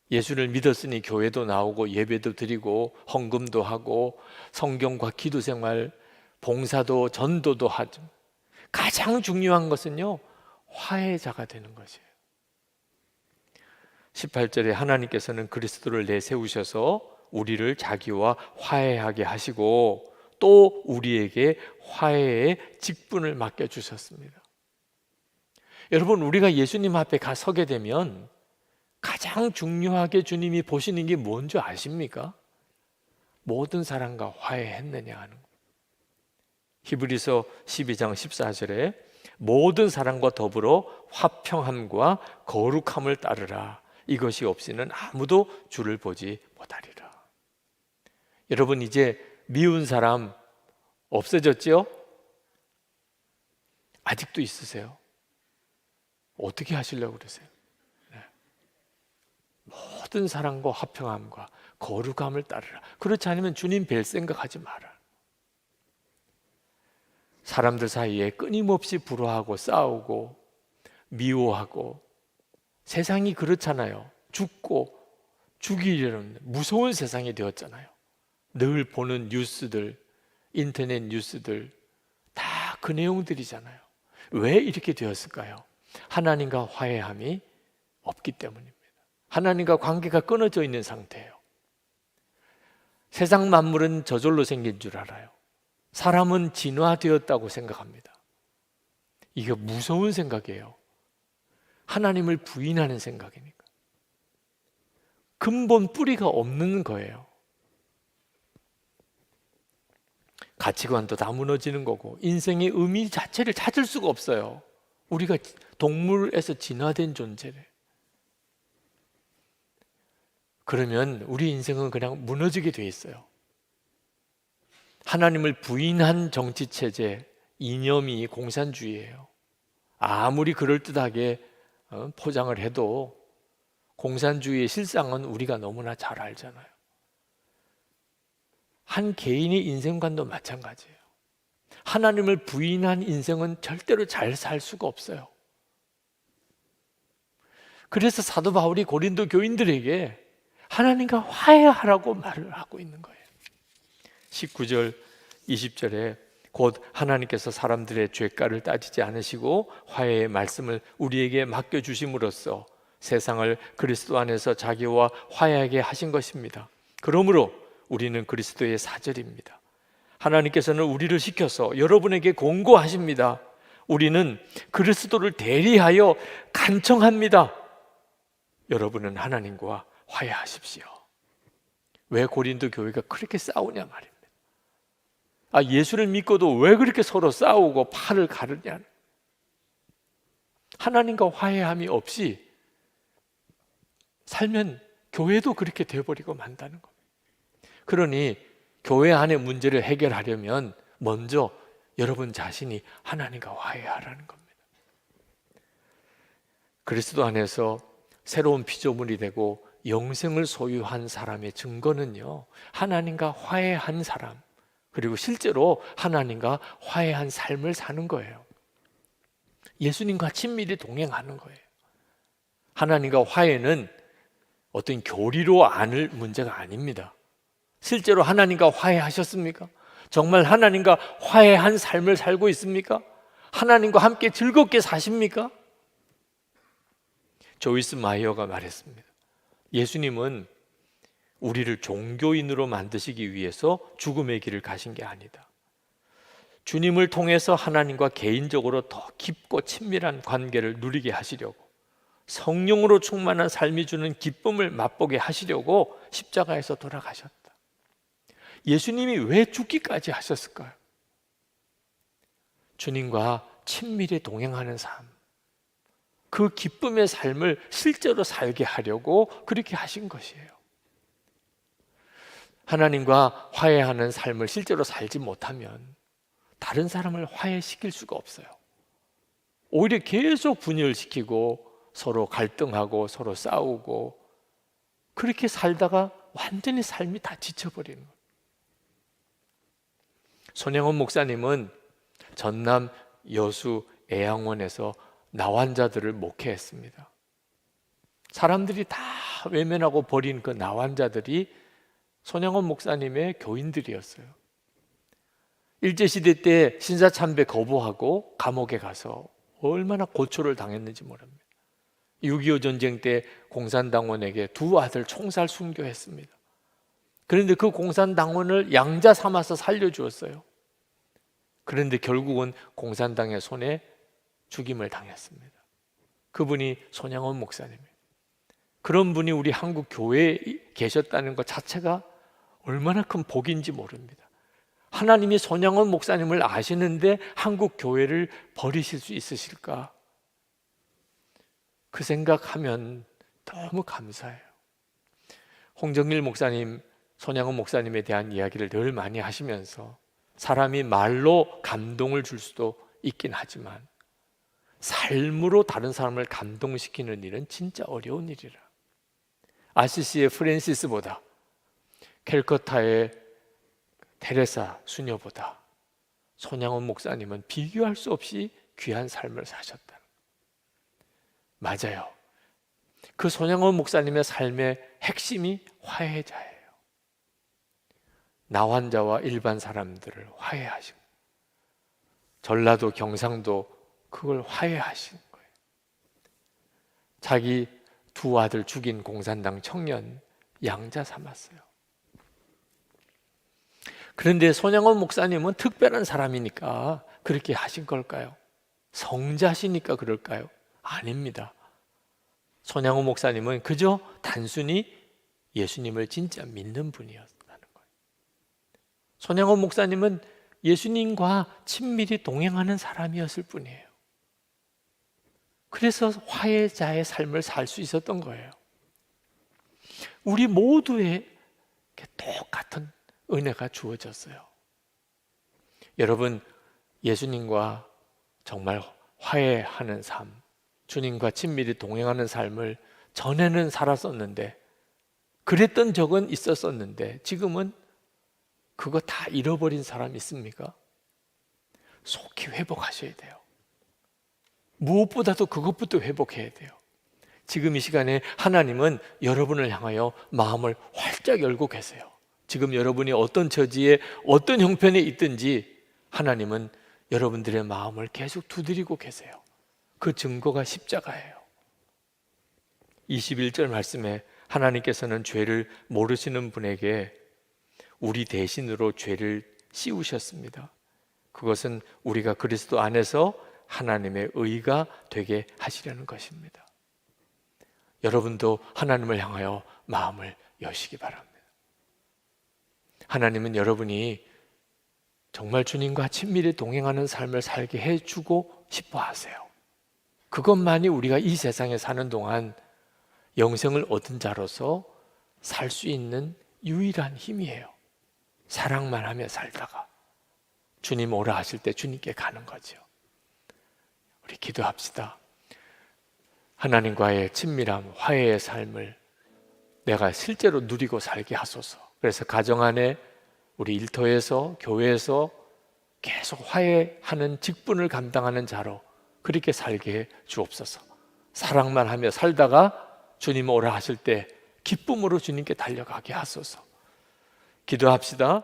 예수를 믿었으니 교회도 나오고 예배도 드리고 헌금도 하고 성경과 기도생활, 봉사도 전도도 하죠. 가장 중요한 것은요, 화해자가 되는 것이에요. 18절에 하나님께서는 그리스도를 내세우셔서 우리를 자기와 화해하게 하시고 또 우리에게 화해의 직분을 맡겨주셨습니다. 여러분, 우리가 예수님 앞에 서게 되면 가장 중요하게 주님이 보시는 게 뭔 줄 아십니까? 모든 사람과 화해했느냐 하는 거. 히브리서 12장 14절에 모든 사람과 더불어 화평함과 거룩함을 따르라. 이것이 없이는 아무도 주를 보지 못하리라. 여러분, 이제 미운 사람 없어졌죠? 아직도 있으세요? 어떻게 하시려고 그러세요? 네. 모든 사람과 화평함과 거룩함을 따르라. 그렇지 않으면 주님 뵐 생각하지 마라. 사람들 사이에 끊임없이 불화하고 싸우고 미워하고, 세상이 그렇잖아요. 죽고 죽이려는 무서운 세상이 되었잖아요. 늘 보는 뉴스들, 인터넷 뉴스들 다 그 내용들이잖아요. 왜 이렇게 되었을까요? 하나님과 화해함이 없기 때문입니다. 하나님과 관계가 끊어져 있는 상태예요. 세상 만물은 저절로 생긴 줄 알아요. 사람은 진화되었다고 생각합니다. 이게 무서운 생각이에요. 하나님을 부인하는 생각이니까. 근본 뿌리가 없는 거예요. 가치관도 다 무너지는 거고 인생의 의미 자체를 찾을 수가 없어요. 우리가 동물에서 진화된 존재래. 그러면 우리 인생은 그냥 무너지게 돼 있어요. 하나님을 부인한 정치체제, 이념이 공산주의예요. 아무리 그럴듯하게 포장을 해도 공산주의의 실상은 우리가 너무나 잘 알잖아요. 한 개인의 인생관도 마찬가지예요. 하나님을 부인한 인생은 절대로 잘 살 수가 없어요. 그래서 사도 바울이 고린도 교인들에게 하나님과 화해하라고 말을 하고 있는 거예요. 19절, 20절에 곧 하나님께서 사람들의 죄가를 따지지 않으시고 화해의 말씀을 우리에게 맡겨주심으로써 세상을 그리스도 안에서 자기와 화해하게 하신 것입니다. 그러므로 우리는 그리스도의 사절입니다. 하나님께서는 우리를 시켜서 여러분에게 공고하십니다. 우리는 그리스도를 대리하여 간청합니다. 여러분은 하나님과 화해하십시오. 왜 고린도 교회가 그렇게 싸우냐 말입니다. 예수를 믿고도 왜 그렇게 서로 싸우고 팔을 가르냐. 하나님과 화해함이 없이 살면 교회도 그렇게 되어버리고 만다는 겁니다. 그러니 교회 안의 문제를 해결하려면 먼저 여러분 자신이 하나님과 화해하라는 겁니다. 그리스도 안에서 새로운 피조물이 되고 영생을 소유한 사람의 증거는요, 하나님과 화해한 사람, 그리고 실제로 하나님과 화해한 삶을 사는 거예요. 예수님과 친밀히 동행하는 거예요. 하나님과 화해는 어떤 교리로 아는 문제가 아닙니다. 실제로 하나님과 화해하셨습니까? 정말 하나님과 화해한 삶을 살고 있습니까? 하나님과 함께 즐겁게 사십니까? 조이스 마이어가 말했습니다. 예수님은 우리를 종교인으로 만드시기 위해서 죽음의 길을 가신 게 아니다. 주님을 통해서 하나님과 개인적으로 더 깊고 친밀한 관계를 누리게 하시려고, 성령으로 충만한 삶이 주는 기쁨을 맛보게 하시려고 십자가에서 돌아가셨다. 예수님이 왜 죽기까지 하셨을까요? 주님과 친밀히 동행하는 삶, 그 기쁨의 삶을 실제로 살게 하려고 그렇게 하신 것이에요. 하나님과 화해하는 삶을 실제로 살지 못하면 다른 사람을 화해시킬 수가 없어요. 오히려 계속 분열시키고 서로 갈등하고 서로 싸우고 그렇게 살다가 완전히 삶이 다 지쳐버리는 거예요. 손영원 목사님은 전남 여수 애양원에서 나환자들을 목회했습니다. 사람들이 다 외면하고 버린 그 나환자들이 손영원 목사님의 교인들이었어요. 일제시대 때 신사참배 거부하고 감옥에 가서 얼마나 고초를 당했는지 모릅니다. 6.25 전쟁 때 공산당원에게 두 아들 총살 순교했습니다. 그런데 그 공산당원을 양자 삼아서 살려주었어요. 그런데 결국은 공산당의 손에 죽임을 당했습니다. 그분이 손양원 목사님이에요. 그런 분이 우리 한국 교회에 계셨다는 것 자체가 얼마나 큰 복인지 모릅니다. 하나님이 손양원 목사님을 아시는데 한국 교회를 버리실 수 있으실까? 그 생각하면 너무 감사해요. 홍정일 목사님, 손양원 목사님에 대한 이야기를 늘 많이 하시면서 사람이 말로 감동을 줄 수도 있긴 하지만 삶으로 다른 사람을 감동시키는 일은 진짜 어려운 일이라. 아시시의 프랜시스보다 캘커타의 테레사 수녀보다 손양원 목사님은 비교할 수 없이 귀한 삶을 사셨다. 맞아요. 그 손양원 목사님의 삶의 핵심이 화해자예요. 나환자와 일반 사람들을 화해하신, 전라도 경상도 그걸 화해하신 거예요. 자기 두 아들 죽인 공산당 청년 양자 삼았어요. 그런데 손양원 목사님은 특별한 사람이니까 그렇게 하신 걸까요? 성자시니까 그럴까요? 아닙니다. 손양원 목사님은 그저 단순히 예수님을 진짜 믿는 분이었다는 거예요. 손양원 목사님은 예수님과 친밀히 동행하는 사람이었을 뿐이에요. 그래서 화해자의 삶을 살 수 있었던 거예요. 우리 모두에게 똑같은 은혜가 주어졌어요. 여러분, 예수님과 정말 화해하는 삶, 주님과 친밀히 동행하는 삶을 전에는 살았었는데, 그랬던 적은 있었었는데 지금은 그거 다 잃어버린 사람 있습니까? 속히 회복하셔야 돼요. 무엇보다도 그것부터 회복해야 돼요. 지금 이 시간에 하나님은 여러분을 향하여 마음을 활짝 열고 계세요. 지금 여러분이 어떤 처지에 어떤 형편에 있든지 하나님은 여러분들의 마음을 계속 두드리고 계세요. 그 증거가 십자가예요. 21절 말씀에 하나님께서는 죄를 모르시는 분에게 우리 대신으로 죄를 씌우셨습니다. 그것은 우리가 그리스도 안에서 하나님의 의가 되게 하시려는 것입니다. 여러분도 하나님을 향하여 마음을 여시기 바랍니다. 하나님은 여러분이 정말 주님과 친밀히 동행하는 삶을 살게 해주고 싶어 하세요. 그것만이 우리가 이 세상에 사는 동안 영생을 얻은 자로서 살 수 있는 유일한 힘이에요. 사랑만 하며 살다가 주님 오라 하실 때 주님께 가는 거죠. 우리 기도합시다. 하나님과의 친밀함, 화해의 삶을 내가 실제로 누리고 살게 하소서. 그래서 가정 안에, 우리 일터에서, 교회에서 계속 화해하는 직분을 감당하는 자로 그렇게 살게 해 주옵소서. 사랑만 하며 살다가 주님 오라 하실 때 기쁨으로 주님께 달려가게 하소서. 기도합시다.